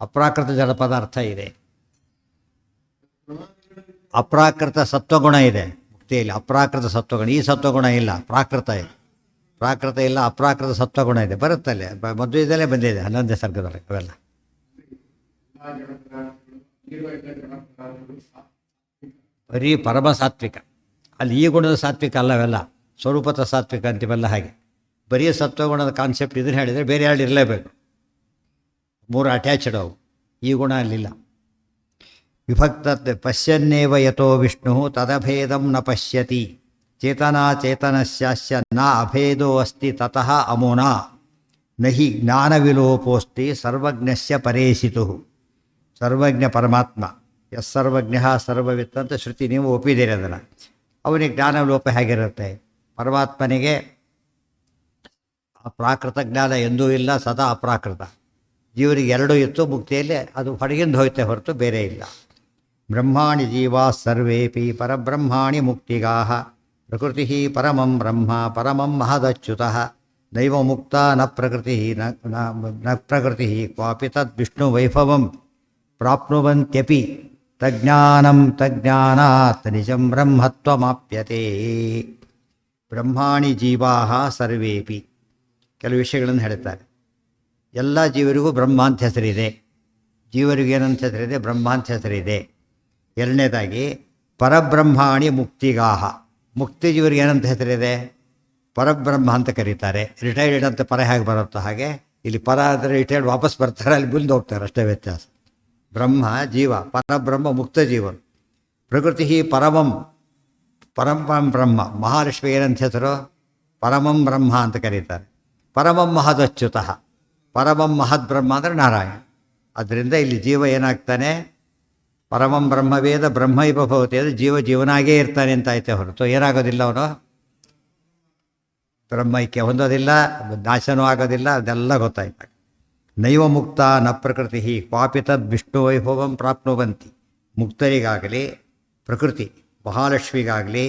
ಅಪ್ರಾಕೃತ ಜಡ ಪದಾರ್ಥ ಇದೆ. ಅಪ್ರಾಕೃತ ಸತ್ವಗುಣ ಇದೆ ಮುಕ್ತಿಯಲ್ಲಿ. ಅಪ್ರಾಕೃತ ಸತ್ವಗುಣ, ಈ ಸತ್ವಗುಣ ಇಲ್ಲ, ಪ್ರಾಕೃತ ಇದೆ. ಪ್ರಾಕೃತ ಇಲ್ಲ, ಅಪ್ರಾಕೃತ ಸತ್ವಗುಣ ಇದೆ. ಬರುತ್ತಲ್ಲೇ ಮದುವೆದಲ್ಲೇ ಬಂದಿದೆ 11ನೇ ಸರ್ಗದೊಳಗೆ ಅವೆಲ್ಲ. ಬರೀ ಪರಮ ಸಾತ್ವಿಕ. ಅಲ್ಲಿ ಈ ಗುಣದ ಸಾತ್ವಿಕ ಅಲ್ಲವೆಲ್ಲ, ಸ್ವರೂಪದ ಸಾತ್ವಿಕ ಅಂತಿವೆಲ್ಲ. ಹಾಗೆ ಬರೀ ಸತ್ವಗುಣದ ಕಾನ್ಸೆಪ್ಟ್ ಇದನ್ನು ಹೇಳಿದರೆ ಬೇರೆ ಎರಡು ಇರಲೇಬೇಕು. 3 ಅಟ್ಯಾಚ್ಡ್ ಅವು. ಈ ಗುಣ ಅಲ್ಲಿಲ್ಲ. ವಿಭಕ್ತ ಪಶ್ಯನ್ನೇವ ಯಥೋ ವಿಷ್ಣು ತದಭೇದಂ ನ ಪಶ್ಯತಿ. ಚೇತನಾ ಚೇತನಸ್ಯಾಸ್ಯ ನ ಅಭೇದೋ ಅಸ್ತಿ ತತಃ ಅಮುನಾ ನಹಿ ಜ್ಞಾನವಿಲೋಪೋಸ್ತಿ ಸರ್ವಜ್ಞಸ್ಯ ಪರೇಶಿತು. ಸರ್ವಜ್ಞ ಪರಮಾತ್ಮ, ಎಸ್ ಸರ್ವಜ್ಞ ಸರ್ವವಿತ್ ಅಂತ ಶ್ರುತಿ, ನೀವು ಒಪ್ಪಿದ್ದೀರಿ ಅದನ್ನು. ಅವನಿಗೆ ಜ್ಞಾನವಿಲೋಪ ಹೇಗಿರುತ್ತೆ? ಪರಮಾತ್ಮನಿಗೆ ಪ್ರಾಕೃತ ಜ್ಞಾನ ಎಂದೂ ಇಲ್ಲ, ಸದಾ ಅಪ್ರಾಕೃತ. ಜೀವರಿಗೆ ಎರಡೂ ಇತ್ತು, ಮುಕ್ತಿಯಲ್ಲಿ ಅದು ಹೊರಗಿಂದ ಹೋಯ್ತೆ ಹೊರತು ಬೇರೆ ಇಲ್ಲ. ಬ್ರಹ್ಮಾಣಿ ಜೀವಾ ಸರ್ವೇಪಿ ಪರಬ್ರಹ್ಮಾಣಿ ಮುಕ್ತಿಗಾಹ ಪ್ರಕೃತಿ ಪರಮಂ ಬ್ರಹ್ಮ ಪರಮಂ ಮಹದಚ್ಯುತಃ ನೈವ ಮುಕ್ತ ನ ಪ್ರಕೃತಿ ನ ಪ್ರಕೃತಿ ಕ್ವಾಪಿ ತದ್ ವಿಷ್ಣು ವೈಭವಂ ಪ್ರಾಪ್ನುವಂತ್ಯಪಿ ತಜ್ಞಾನಂ ತಜ್ಞಾನಾತ್ ನಿಜಂ ಬ್ರಹ್ಮತ್ವಮಾಪ್ಯತೆ. ಬ್ರಹ್ಮಾಣಿ ಜೀವಾ ಸರ್ವೇಪಿ. ಕೆಲವು ವಿಷಯಗಳನ್ನು ಹೇಳ್ತಾರೆ. ಎಲ್ಲ ಜೀವರಿಗೂ ಬ್ರಹ್ಮ ಅಂತ ಹೆಸರಿದೆ. ಜೀವರಿಗೂ ಏನಂತ ಹೆಸರಿದೆ? ಬ್ರಹ್ಮ ಅಂತ ಹೆಸರಿದೆ. ಎರಡನೇದಾಗಿ ಪರಬ್ರಹ್ಮಾಣಿ ಮುಕ್ತಿಗಾಹ. ಮುಕ್ತಿ ಜೀವರಿಗೆ ಏನಂತ ಹೆಸರಿದೆ? ಪರಬ್ರಹ್ಮ ಅಂತ ಕರೀತಾರೆ. ರಿಟೈರ್ಡ್ ಅಂತ ಪರ ಹೇಗೆ ಬರುತ್ತೋ ಹಾಗೆ ಇಲ್ಲಿ ಪರ ಅಂದರೆ ರಿಟೈರ್ಡ್ ವಾಪಸ್ ಬರ್ತಾರೆ, ಅಲ್ಲಿ ಮುಂದೆ ಹೋಗ್ತಾರೆ, ಅಷ್ಟೇ ವ್ಯತ್ಯಾಸ. ಬ್ರಹ್ಮ ಜೀವ, ಪರಬ್ರಹ್ಮ ಮುಕ್ತ ಜೀವನು. ಪ್ರಕೃತಿ ಪರಮಂ ಪರಮಂ ಬ್ರಹ್ಮ. ಮಹಾಲಕ್ಷ್ಮಿಗೆ ಏನಂತ ಹೆಸರು? ಪರಮಂ ಬ್ರಹ್ಮ ಅಂತ ಕರೀತಾರೆ. ಪರಮಂ ಮಹದಚ್ಯುತಃ. ಪರಮಂ ಮಹದ್ ಬ್ರಹ್ಮ ಅಂದರೆ ನಾರಾಯಣ. ಅದರಿಂದ ಇಲ್ಲಿ ಜೀವ ಏನಾಗ್ತಾನೆ? ಪರಮಂ ಬ್ರಹ್ಮವೇದ ಬ್ರಹ್ಮೈವ ಭವತಿ, ಅಂದರೆ ಜೀವನಾಗೇ ಇರ್ತಾನೆ ಅಂತ ಐತೆ ಹೊರತು ಏನಾಗೋದಿಲ್ಲ, ಅವನು ಬ್ರಹ್ಮೈಕ್ಯ ಹೊಂದೋದಿಲ್ಲ, ನಾಶನೂ ಆಗೋದಿಲ್ಲ. ಅದೆಲ್ಲ ಗೊತ್ತಾಯ್ತು. ನೈವ ಮುಕ್ತ ನ ಪ್ರಕೃತಿ ಕ್ವಾಪಿ ತದ್ ವಿಷ್ಣು ವೈಭವಂ ಪ್ರಾಪ್ನುವಂತಿ. ಮುಕ್ತರಿಗಾಗಲಿ ಪ್ರಕೃತಿ ಮಹಾಲಕ್ಷ್ಮಿಗಾಗಲಿ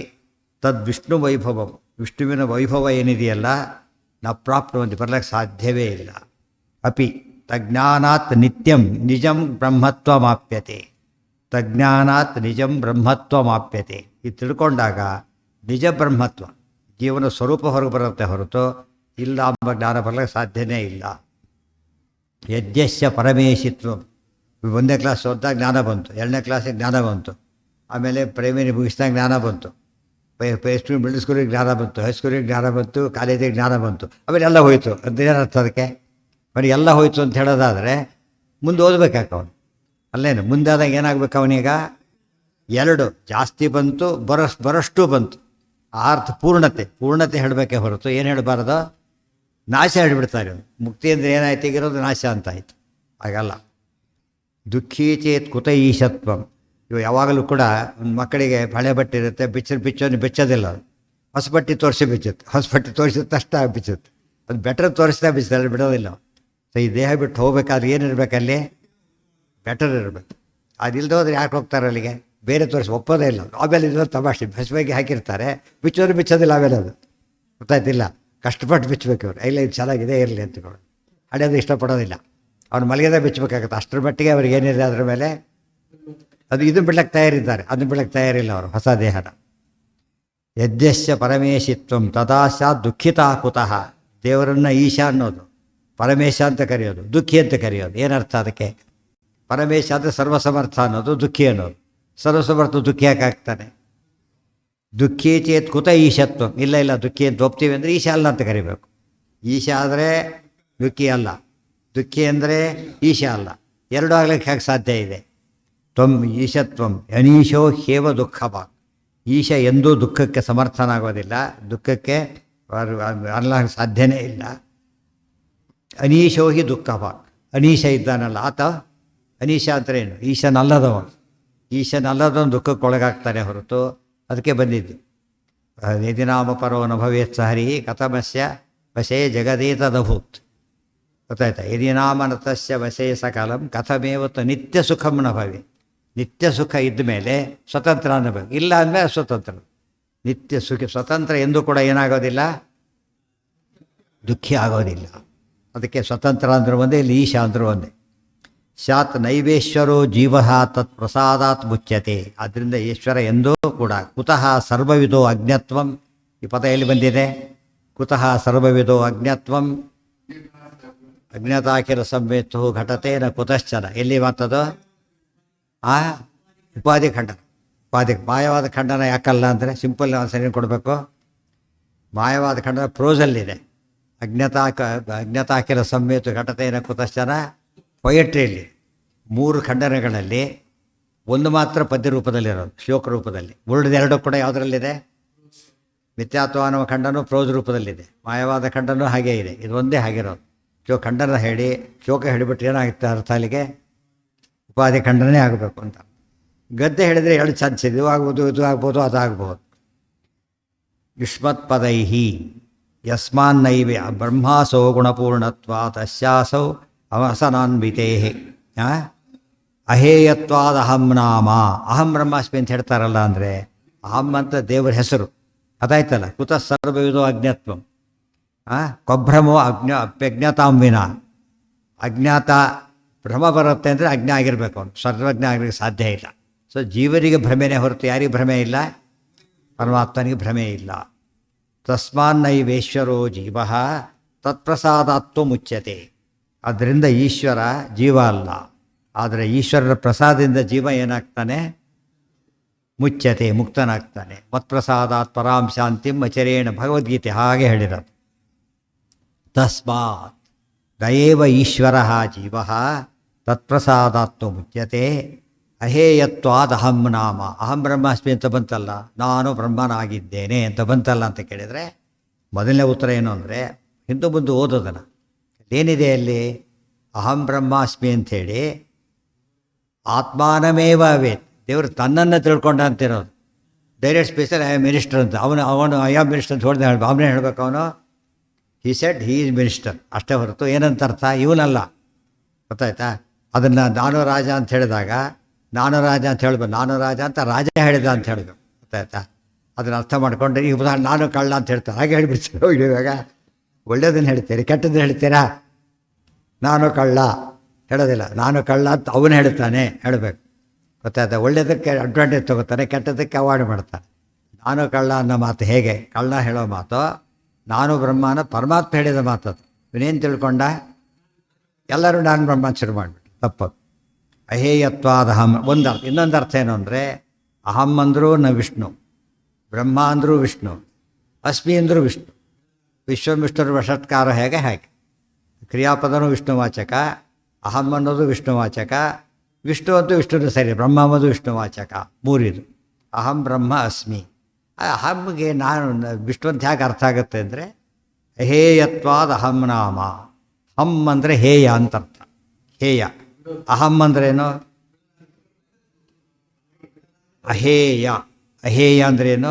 ತದ್ ವಿಷ್ಣು ವೈಭವಂ, ವಿಷ್ಣುವಿನ ವೈಭವ ಏನಿದೆಯಲ್ಲ, ನ ಪ್ರಾಪ್ನುವಂತಿ, ಬರಲಿಕ್ಕೆ ಸಾಧ್ಯವೇ ಇಲ್ಲ. ಅಪಿ ತಜ್ಞಾನಾತ್ ನಿತ್ಯಂ ನಿಜಂ ಬ್ರಹ್ಮತ್ವಮಾಪ್ಯತೆ. ತಜ್ಞಾನಾತ್ ನಿಜಂ ಬ್ರಹ್ಮತ್ವಮಾಪ್ಯತೆ. ಇದು ತಿಳ್ಕೊಂಡಾಗ ನಿಜ ಬ್ರಹ್ಮತ್ವ, ಜೀವನ ಸ್ವರೂಪ ಹೊರಗೆ ಬರುತ್ತೆ ಹೊರತು ಇಲ್ಲ ಎಂಬ ಜ್ಞಾನ ಬರಲಿಕ್ಕೆ ಸಾಧ್ಯನೇ ಇಲ್ಲ. ಯಜ್ಞಸ್ಯ ಪರಮೇಶಿತ್ವ. ಒಂದನೇ ಕ್ಲಾಸ್ ಓದಿದಾಗ ಜ್ಞಾನ ಬಂತು, ಎರಡನೇ ಕ್ಲಾಸಿಗೆ ಜ್ಞಾನ ಬಂತು, ಆಮೇಲೆ ಪ್ರೈಮರಿ ಮುಗಿಸಿದಾಗ ಜ್ಞಾನ ಬಂತು, ಮಿಡಲ್ ಸ್ಕೂಲಿಗೆ ಜ್ಞಾನ ಬಂತು, ಹೈಸ್ಕೂಲಿಗೆ ಜ್ಞಾನ ಬಂತು, ಕಾಲೇಜಿಗೆ ಜ್ಞಾನ ಬಂತು, ಆಮೇಲೆ ಎಲ್ಲ ಹೋಯಿತು ಅಂತ ಏನರ್ಥ ಅದಕ್ಕೆ? ಬರೀ ಎಲ್ಲ ಹೋಯಿತು ಅಂತ ಹೇಳೋದಾದರೆ ಮುಂದೆ ಓದಬೇಕಾಕ ಅವನು. ಅಲ್ಲೇನು ಮುಂದೆ ಆದಾಗ ಏನಾಗಬೇಕು ಅವನೀಗ? ಎರಡು ಜಾಸ್ತಿ ಬಂತು, ಬರೋಷ್ಟು ಬಂತು. ಅರ್ಥ ಪೂರ್ಣತೆ ಹೇಳಬೇಕೇ ಹೊರತು ಏನು ಹೇಳಬಾರ್ದು? ನಾಶ ಹೇಳಿಬಿಡ್ತಾರೆ. ಮುಕ್ತಿ ಅಂದರೆ ಏನಾಯ್ತು? ಈಗಿರೋದು ನಾಶ ಅಂತ ಆಯಿತು. ಹಾಗಲ್ಲ. ದುಃಖೀ ಚೇತ್ ಕುತ ಈಶತ್ವಂ. ಇವು ಯಾವಾಗಲೂ ಕೂಡ ಒಂದು ಮಕ್ಕಳಿಗೆ ಹಳೆ ಬಟ್ಟೆ ಇರುತ್ತೆ, ಬಿಚ್ಚೋನು ಬಿಚ್ಚೋದಿಲ್ಲ. ಹೊಸ ಬಟ್ಟೆ ತೋರಿಸಿ ಬಿಚ್ಚುತ್ತೆ, ಹೊಸ ಬಟ್ಟೆ ತೋರಿಸಿದ ತಕ್ಷಣ ಬಿಚ್ಚುತ್ತೆ. ಅದು ಬೆಟರ್ ತೋರಿಸ್ತಾ ಬಿಚ್ಚಲ್ಲ, ಬಿಡೋದಿಲ್ಲ. ಸೊ ಈ ದೇಹ ಬಿಟ್ಟು ಹೋಗ್ಬೇಕಾದ್ರೆ ಏನಿರಬೇಕಲ್ಲಿ? ಬೆಟರ್ ಇರಬೇಕು. ಅದಿಲ್ಲದೆ ಹೋದ್ರೆ ಯಾಕೆ ಹೋಗ್ತಾರೆ ಅಲ್ಲಿಗೆ? ಬೇರೆ ತೋರಿಸಿ ಒಪ್ಪೋದೇ ಇಲ್ಲ. ಆಮೇಲೆ ಇದನ್ನು ತಮಾಷೆ ಹಸಿವಾಗಿ ಹಾಕಿರ್ತಾರೆ, ಬಿಚ್ಚೋದಿಲ್ಲ. ಆಮೇಲೆ ಅದು ಗೊತ್ತಾಯ್ತಿಲ್ಲ, ಕಷ್ಟಪಟ್ಟು ಬಿಚ್ಚಬೇಕು ಇವರು. ಇಲ್ಲ ಇದು ಚೆನ್ನಾಗಿದೆ ಇರಲಿ ಅಂತಕೊಂಡು ಹಳೆಯೋದು ಇಷ್ಟಪಡೋದಿಲ್ಲ. ಅವ್ನು ಮಲಗಿದ ಬಿಚ್ಚಬೇಕಾಗತ್ತೆ. ಅಷ್ಟರ ಮಟ್ಟಿಗೆ ಅವ್ರಿಗೆ ಏನಿದೆ ಅದರ ಮೇಲೆ ಅದು ಇದನ್ನು ಬಿಡ್ಲಕ್ಕೆ ತಯಾರಿದ್ದಾರೆ, ಅದನ್ನು ಬಿಡ್ಲಕ್ಕೆ ತಯಾರಿಲ್ಲ ಅವರು ಹೊಸ ದೇಹನ. ಯಜ್ಞಸ್ಯ ಪರಮೇಶಿತ್ವಂ ತದಾಶ ದುಃಖಿತಾ ಕುತಃ. ದೇವರನ್ನು ಈಶ ಅನ್ನೋದು, ಪರಮೇಶ ಅಂತ ಕರೆಯೋದು, ದುಃಖಿ ಅಂತ ಕರೆಯೋದು. ಏನರ್ಥ ಅದಕ್ಕೆ? ಪರಮೇಶ ಅಂದರೆ ಸರ್ವಸಮರ್ಥ ಅನ್ನೋದು, ದುಃಖಿ ಅನ್ನೋದು. ಸರ್ವಸಮರ್ಥ ದುಃಖಿ ಯಾಕೆ ಆಗ್ತಾನೆ? ದುಃಖಿ ಚೇತ್ ಕುತ ಈಶತ್ವ. ಇಲ್ಲ ದುಃಖಿ ಅಂತ ಒಪ್ತೀವಿ ಅಂದರೆ ಈಶ ಅಲ್ಲ ಅಂತ ಕರಿಬೇಕು. ಈಶ ಆದರೆ ದುಃಖಿ ಅಲ್ಲ, ದುಃಖಿ ಅಂದರೆ ಈಶ ಅಲ್ಲ. ಎರಡೂ ಆಗ್ಲಿಕ್ಕೆ ಹೇಗೆ ಸಾಧ್ಯ ಇದೆ? ತ್ವಂ ಈಶತ್ವಂ ಅನೀಶೋ ಹೇವ ದುಃಖಭಾಗ್. ಈಶ ಎಂದೂ ದುಃಖಕ್ಕೆ ಸಮರ್ಥನಾಗೋದಿಲ್ಲ, ದುಃಖಕ್ಕೆ ಅನ್ನಕ್ಕೆ ಸಾಧ್ಯನೇ ಇಲ್ಲ. ಅನೀಶೋ ಹಿ ದುಃಖಭಾಗ್. ಅನೀಶ ಇದ್ದಾನಲ್ಲ ಆತ, ಅನೀಶ ಅಂದರೆ ಏನು? ಈಶನಲ್ಲದವನು. ಈಶನಲ್ಲದವನು ದುಃಖಕ್ಕೊಳಗಾಗ್ತಾನೆ ಹೊರತು ಅದಕ್ಕೆ ಬಂದಿದ್ದು. ಯದಿನಾಮ ಪರೋ ನ ಭವೇತ್ ಸಹರಿ ಕಥಮಸ್ಯ ವಶೇ ಜಗದೇತದಭೂತ್. ಗೊತ್ತಾಯ್ತಾ? ಯದಿನಾಮ ನತಸ್ಯ ವಶೇ ಸಕಾಲಂ ಕಥಮೇವತ್ತು ನಿತ್ಯ ಸುಖಂ ನ ಭವೆ. ನಿತ್ಯ ಸುಖ ಇದ್ದ ಮೇಲೆ ಸ್ವತಂತ್ರ ಅನ್ನಬೇಕು, ಇಲ್ಲ ಅಂದಮೇಲೆ ಸ್ವತಂತ್ರ. ನಿತ್ಯ ಸುಖ ಸ್ವತಂತ್ರ ಎಂದೂ ಕೂಡ ಏನಾಗೋದಿಲ್ಲ, ದುಃಖಿ ಆಗೋದಿಲ್ಲ. ಅದಕ್ಕೆ ಸ್ವತಂತ್ರ ಅಂದ್ರೆ ಒಂದೇ, ಇಲ್ಲಿ ಈಶ ಅಂದ್ರೆ ಒಂದೇ. ಸ್ಯಾತ್ ನೈವೇಶ್ವರೋ ಜೀವ ತತ್ ಪ್ರಸಾದಾತ್ ಮುಚ್ಯತೆ. ಆದ್ದರಿಂದ ಈಶ್ವರ ಎಂದೂ ಕೂಡ ಕುತಃ ಸರ್ವವಿದೋ ಅಜ್ಞತ್ವಂ. ಈ ಪದ ಎಲ್ಲಿ ಬಂದಿದೆ? ಕುತಃ ಸರ್ವವಿದೋ ಅಜ್ಞತ್ವಂ ಅಜ್ಞತಾಖಿಲ ಸಂವೇತ್ತು ಘಟತೇನ ಕುತಶ್ಚನ. ಎಲ್ಲಿ ಮಾತದು? ಉಪಾಧಿ ಖಂಡನ. ಮಾಯವಾದ ಖಂಡನ ಯಾಕಲ್ಲ ಅಂದರೆ ಸಿಂಪಲ್ ಆನ್ಸರ್ ಏನು ಕೊಡಬೇಕು? ಮಾಯವಾದ ಖಂಡನ ಪ್ರೋಸಲ್ಲಿದೆ. ಅಜ್ಞತಾಖಿಲ ಸಂವೇತು ಘಟತೇನ ಕುತಶ್ಚನ ಪೊಯಟ್ರಿಯಲ್ಲಿ 3 ಖಂಡನೆಗಳಲ್ಲಿ ಒಂದು ಮಾತ್ರ ಪದ್ಯ ರೂಪದಲ್ಲಿರೋದು, ಶ್ಲೋಕ ರೂಪದಲ್ಲಿ. ಉಳಿದೆರಡು ಕೂಡ ಯಾವುದರಲ್ಲಿದೆ? ಮಿಥ್ಯಾತ್ವ ಅನ್ನುವ ಖಂಡನೂ ಪ್ರೋಸ್ ರೂಪದಲ್ಲಿದೆ, ಮಾಯವಾದ ಖಂಡನೂ ಹಾಗೇ ಇದೆ. ಇದು ಒಂದೇ ಆಗಿರೋದು. ಖಂಡನ ಹೇಳಿ ಶ್ಲೋಕ ಹೇಳಿಬಿಟ್ರೆ ಏನಾಗುತ್ತೆ ಅರ್ಥ? ಅಲ್ಲಿಗೆ ಉಪಾಧಿ ಖಂಡನೇ ಆಗಬೇಕು ಅಂತ. ಗದ್ದೆ ಹೇಳಿದರೆ 2 ಚಾನ್ಸ್ ಇದೆ, ಇದು ಆಗ್ಬೋದು, ಇದು ಆಗ್ಬೋದು, ಅದಾಗ್ಬೋದು. ಯುಷ್ಮತ್ ಪದೈಹಿ ಯಸ್ಮಾನ್ನೈವೆ ಬ್ರಹ್ಮಾಸೋ ಗುಣಪೂರ್ಣತ್ವಾತ್ ಅಸ್ಯಾಸೌ ಅವಸನಾನ್ವಿತೇ ಅಹೇಯತ್ವಾದ ಅಹಂ ನಾಮ. ಅಹಂ ಬ್ರಹ್ಮಾಸ್ಮಿ ಅಂತ ಹೇಳ್ತಾರಲ್ಲ, ಅಂದರೆ ಅಹಂ ಅಂತ ದೇವರ ಹೆಸರು ಅದಾಯ್ತಲ್ಲ. ಕುತಃ ಸರ್ವವಿದೋ ಅಜ್ಞತ್ವಂ. ಕೊಭ್ರಮೋ ಅಪ್ಯಜ್ಞತಾಂ ವಿನ. ಅಜ್ಞಾತ ಭ್ರಮ ಬರುತ್ತೆ ಅಂದರೆ ಅಜ್ಞ ಆಗಿರಬೇಕು, ಅವನು ಸರ್ವಜ್ಞ ಆಗಲಿಕ್ಕೆ ಸಾಧ್ಯ ಇಲ್ಲ. ಸೊ ಜೀವರಿಗೆ ಭ್ರಮೆನೇ ಹೊರತು ಯಾರಿಗೆ ಭ್ರಮೆ ಇಲ್ಲ? ಪರಮಾತ್ಮನಿಗೆ ಭ್ರಮೆ ಇಲ್ಲ. ತಸ್ಮಾನ್ನೈವೇಶ್ವರೋ ಜೀವ ತತ್ಪ್ರಸಾದಾತ್ವ ಮುಚ್ಯತೆ. ಆದ್ದರಿಂದ ಈಶ್ವರ ಜೀವ ಅಲ್ಲ, ಆದರೆ ಈಶ್ವರನ ಪ್ರಸಾದದಿಂದ ಜೀವ ಏನಾಗ್ತಾನೆ? ಮುಚ್ಯತೆ, ಮುಕ್ತನಾಗ್ತಾನೆ. ಮತ್ಪ್ರಸಾದಾತ್ ಪರಾಂ ಶಾಂತಿಂ ಅಚರೇಣ, ಭಗವದ್ಗೀತೆ ಹಾಗೆ ಹೇಳಿರೋದು. ತಸ್ಮಾತ್ ದಯೇವ ಈಶ್ವರ ಜೀವ ತತ್ಪ್ರಸಾದಾತ್ವ ಮುಚ್ಯತೆ ಅಹೇಯತ್ವಾದ ಅಹಂ ನಾಮ. ಅಹಂ ಬ್ರಹ್ಮಾಸ್ಮಿ ಅಂತ ಬಂತಲ್ಲ, ನಾನು ಬ್ರಹ್ಮನಾಗಿದ್ದೇನೆ ಅಂತ ಬಂತಲ್ಲ ಅಂತ ಕೇಳಿದರೆ ಮೊದಲನೇ ಉತ್ತರ ಏನು ಅಂದರೆ, ಹಿಂದೂ ಮುಂದೆ ಓದೋದನ್ನು ಏನಿದೆ ಅಲ್ಲಿ, ಅಹಂ ಬ್ರಹ್ಮಾಸ್ಮಿ ಅಂಥೇಳಿ ಆತ್ಮಾನಮೇವ ಅವೇತ್, ದೇವರು ತನ್ನನ್ನು ತಿಳ್ಕೊಂಡ ಅಂತಿರೋದು. ಡೈರೆಕ್ಟ್ ಸ್ಪೀಚಲ್ಲಿ ಐ ಆಮ್ ಮಿನಿಸ್ಟರ್ ಅಂತ ಅವನು ಐ ಆಮ್ ಮಿನಿಸ್ಟರ್ ಅಂತ ಹೊಡೆದು ಹೇಳ್ಬೇಕು, ಅವನೇ ಹೇಳ್ಬೇಕು. ಅವನು he said he is minister ಅಷ್ಟೇ ಹೊರತು ಏನಂತ ಅರ್ಥ ಇವನಲ್ಲ. ಗೊತ್ತಾಯ್ತಾ? ಅದನ್ನು ನಾನು ರಾಜ ಅಂತ ಹೇಳಿದಾಗ ನಾನು ರಾಜ ಅಂತ ಹೇಳ್ಬೇಕು, ನಾನು ರಾಜ ಅಂತ ರಾಜ ಹೇಳಿದ ಅಂತ ಹೇಳಬೇಕು. ಗೊತ್ತಾಯ್ತಾ? ಅದನ್ನು ಅರ್ಥ ಮಾಡಿಕೊಂಡ್ರೆ ಈಗ ಉದಾಹರಣೆ ನಾನು ಕಳ್ಳ ಅಂತ ಹೇಳ್ತಾರೆ, ಹಾಗೆ ಹೇಳಿಬಿಡ್ತೀರೋ. ಇವಾಗ ಒಳ್ಳೆಯದನ್ನು ಹೇಳ್ತೀರಿ, ಕೆಟ್ಟದ್ದನ್ನು ಹೇಳ್ತೀರಾ? ನಾನು ಕಳ್ಳ ಹೇಳೋದಿಲ್ಲ, ನಾನು ಕಳ್ಳ ಅಂತ ಅವನು ಹೇಳ್ತಾನೆ ಹೇಳಬೇಕು. ಗೊತ್ತಾಯ್ತಾ? ಒಳ್ಳೆಯದಕ್ಕೆ ಅಡ್ವಾಂಟೇಜ್ ತೊಗೋತಾನೆ, ಕೆಟ್ಟದಕ್ಕೆ ಅವಾಯ್ಡ್ ಮಾಡ್ತಾನೆ. ನಾನು ಕಳ್ಳ ಅನ್ನೋ ಮಾತು ಹೇಗೆ ಕಳ್ಳ ಹೇಳೋ ಮಾತು, ನಾನು ಬ್ರಹ್ಮನ ಪರಮಾತ್ಮ ಹೇಳಿದ ಮಾತದು. ಇವನೇನು ತಿಳ್ಕೊಂಡ, ಎಲ್ಲರೂ ನಾನು ಬ್ರಹ್ಮ ಶುರು ಮಾಡಿಬಿಟ್ಟು ತಪ್ಪದು. ಅಹೇಯತ್ವಾದ ಅಹಂ ಒಂದು ಅರ್ಥ. ಇನ್ನೊಂದು ಅರ್ಥ ಏನು ಅಂದರೆ, ಅಹಂ ಅಂದರೂ ವಿಷ್ಣು, ಬ್ರಹ್ಮ ಅಂದರೂ ವಿಷ್ಣು, ಅಸ್ಮಿ ಅಂದರೂ ವಿಷ್ಣು. ವಿಶ್ವವಿಷ್ಣುರ ವಷಟ್ಕಾರ ಹೇಗೆ ಹಾಗೆ ಕ್ರಿಯಾಪದನೂ ವಿಷ್ಣುವಾಚಕ, ಅಹಂ ಅನ್ನೋದು ವಿಷ್ಣುವಾಚಕ, ವಿಷ್ಣು ಅಂತೂ ವಿಷ್ಣುನು ಸರಿ, ಬ್ರಹ್ಮ ಅನ್ನೋದು ವಿಷ್ಣುವಾಚಕ. ಮೂರಿದು ಅಹಂ ಬ್ರಹ್ಮ ಅಸ್ಮಿ. ಅಹಮ್ಗೆ ನಾನು ವಿಷ್ಣು ಅಂತ ಹೇಗೆ ಅರ್ಥ ಆಗುತ್ತೆ ಅಂದರೆ, ಅಹೇಯತ್ವಾದ ಅಹಂ ನಾಮ. ಹಂ ಅಂದರೆ ಹೇಯ ಅಂತ ಅರ್ಥ, ಹೇಯ. ಅಹಂ ಅಂದ್ರೇನು? ಅಹೇಯ. ಅಹೇಯ ಅಂದ್ರೇನು?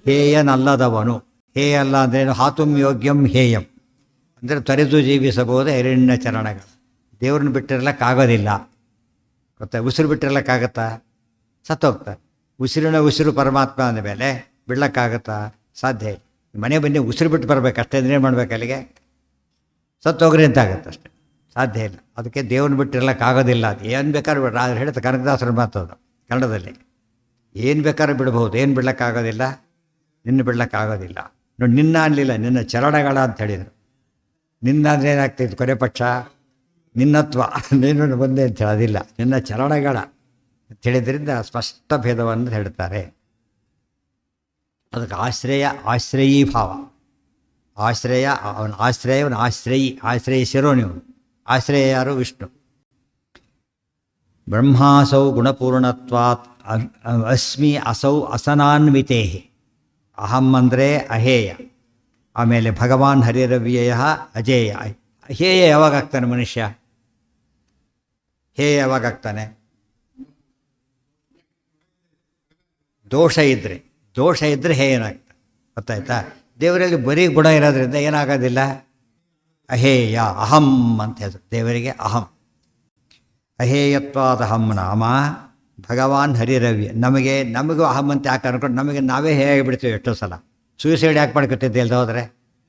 ಹೇಯನಲ್ಲದವನು. ಹೇಯ ಅಲ್ಲ ಅಂದ್ರೇನು? ಹಾತುಂ ಯೋಗ್ಯಂ ಹೇಯಂ ಅಂದರೆ ತೊರೆದು ಜೀವಿಸಬಹುದು ಹಿರಣ್ಯ ಚರಣಗಳು. ದೇವ್ರನ್ನ ಬಿಟ್ಟಿರಲಿಕ್ಕಾಗೋದಿಲ್ಲ. ಗೊತ್ತಾ? ಉಸಿರು ಬಿಟ್ಟಿರ್ಲಿಕ್ಕಾಗತ್ತಾ? ಸತ್ತೋಗ್ತಾರೆ. ಉಸಿರು ಪರಮಾತ್ಮ ಅಂದಮೇಲೆ ಬಿಡ್ಲಿಕ್ಕಾಗತ್ತಾ? ಸಾಧ್ಯ ಇಲ್ಲ. ಮನೆ ಬನ್ನಿ ಉಸಿರು ಬಿಟ್ಟು ಬರಬೇಕು ಅಷ್ಟೇ, ಏನು ಮಾಡ್ಬೇಕು ಅಲ್ಲಿಗೆ? ಸತ್ತೋಗ್ರಿ ಅಂತ ಆಗುತ್ತೆ ಅಷ್ಟೇ, ಸಾಧ್ಯ ಇಲ್ಲ. ಅದಕ್ಕೆ ದೇವ್ರನ್ನ ಬಿಟ್ಟಿರ್ಲಿಕ್ಕಾಗೋದಿಲ್ಲ. ಅದು ಏನು ಬೇಕಾದ್ರೂ ಹೇಳ್ತಾ ಕನಕದಾಸರ ಮಾತದು ಕನ್ನಡದಲ್ಲಿ. ಏನು ಬೇಕಾದ್ರೂ ಬಿಡ್ಬೋದು, ಏನು ಬಿಡ್ಲಿಕ್ಕಾಗೋದಿಲ್ಲ? ನಿನ್ನ ಬಿಡ್ಲಿಕ್ಕಾಗೋದಿಲ್ಲ. ನೋಡಿ, ನಿನ್ನ ಅನ್ನಲಿಲ್ಲ, ನಿನ್ನ ಚರಣಗಳ ಅಂತ ಹೇಳಿದರು. ನಿನ್ನ ಅಂದರೆ ಏನಾಗ್ತಿತ್ತು ಕೊನೆ ಪಕ್ಷ? ನಿನ್ನತ್ವ, ನೀನು ಬಂದೆ ಅಂತ ಹೇಳೋದಿಲ್ಲ, ನಿನ್ನ ಚರಣಗಳ ಅಂತ ಹೇಳಿದ್ರಿಂದ ಸ್ಪಷ್ಟ ಭೇದವನ್ನು ಹೇಳ್ತಾರೆ. ಅದಕ್ಕೆ ಆಶ್ರಯೀ ಭಾವ. ಆಶ್ರಯ, ಅವನ ಆಶ್ರಯಿಸಿರೋ ನೀವು. ಆಶ್ರಯ ಯಾರು? ವಿಷ್ಣು. ಬ್ರಹ್ಮಾಸೌ ಗುಣಪೂರ್ಣತ್ವಾತ್ ಅಸ್ಮಿ ಅಸೌ ಅಸನಾನ್ವಿತೇ. ಅಹಂ ಅಂದರೆ ಅಹೇಯ. ಆಮೇಲೆ ಭಗವಾನ್ ಹರಿರವ್ಯಯ ಅಜೇಯ. ಹೇಯ ಯಾವಾಗ ಆಗ್ತಾನೆ ಮನುಷ್ಯ? ಹೇಯ ಯಾವಾಗ ಆಗ್ತಾನೆ? ದೋಷ ಇದ್ದರೆ ಹೇಯನಾಗ್ತಾನೆ. ಗೊತ್ತಾಯ್ತಾ? ದೇವರಲ್ಲಿ ಬರೀ ಗುಣ ಇರೋದ್ರಿಂದ ಏನಾಗೋದಿಲ್ಲ, ಅಹೇಯ. ಅಹಂ ಅಂತ ಹೆಸರು ದೇವರಿಗೆ, ಅಹಂ. ಅಹೇಯತ್ವಾದ ಅಹಂ ನಾಮ ಭಗವಾನ್ ಹರಿರವ್ಯ. ನಮಗೂ ಅಹಂ ಅಂತ ಯಾಕೆ ಅನ್ಕೊಂಡು ನಮಗೆ ನಾವೇ ಹೇಗಿಬಿಡ್ತೀವಿ ಎಷ್ಟೋ ಸಲ. ಸೂಸೈಡ್ ಯಾಕೆ ಮಾಡ್ಕೊತಿದ್ದೆ ಇಲ್ದ ಹೋದರೆ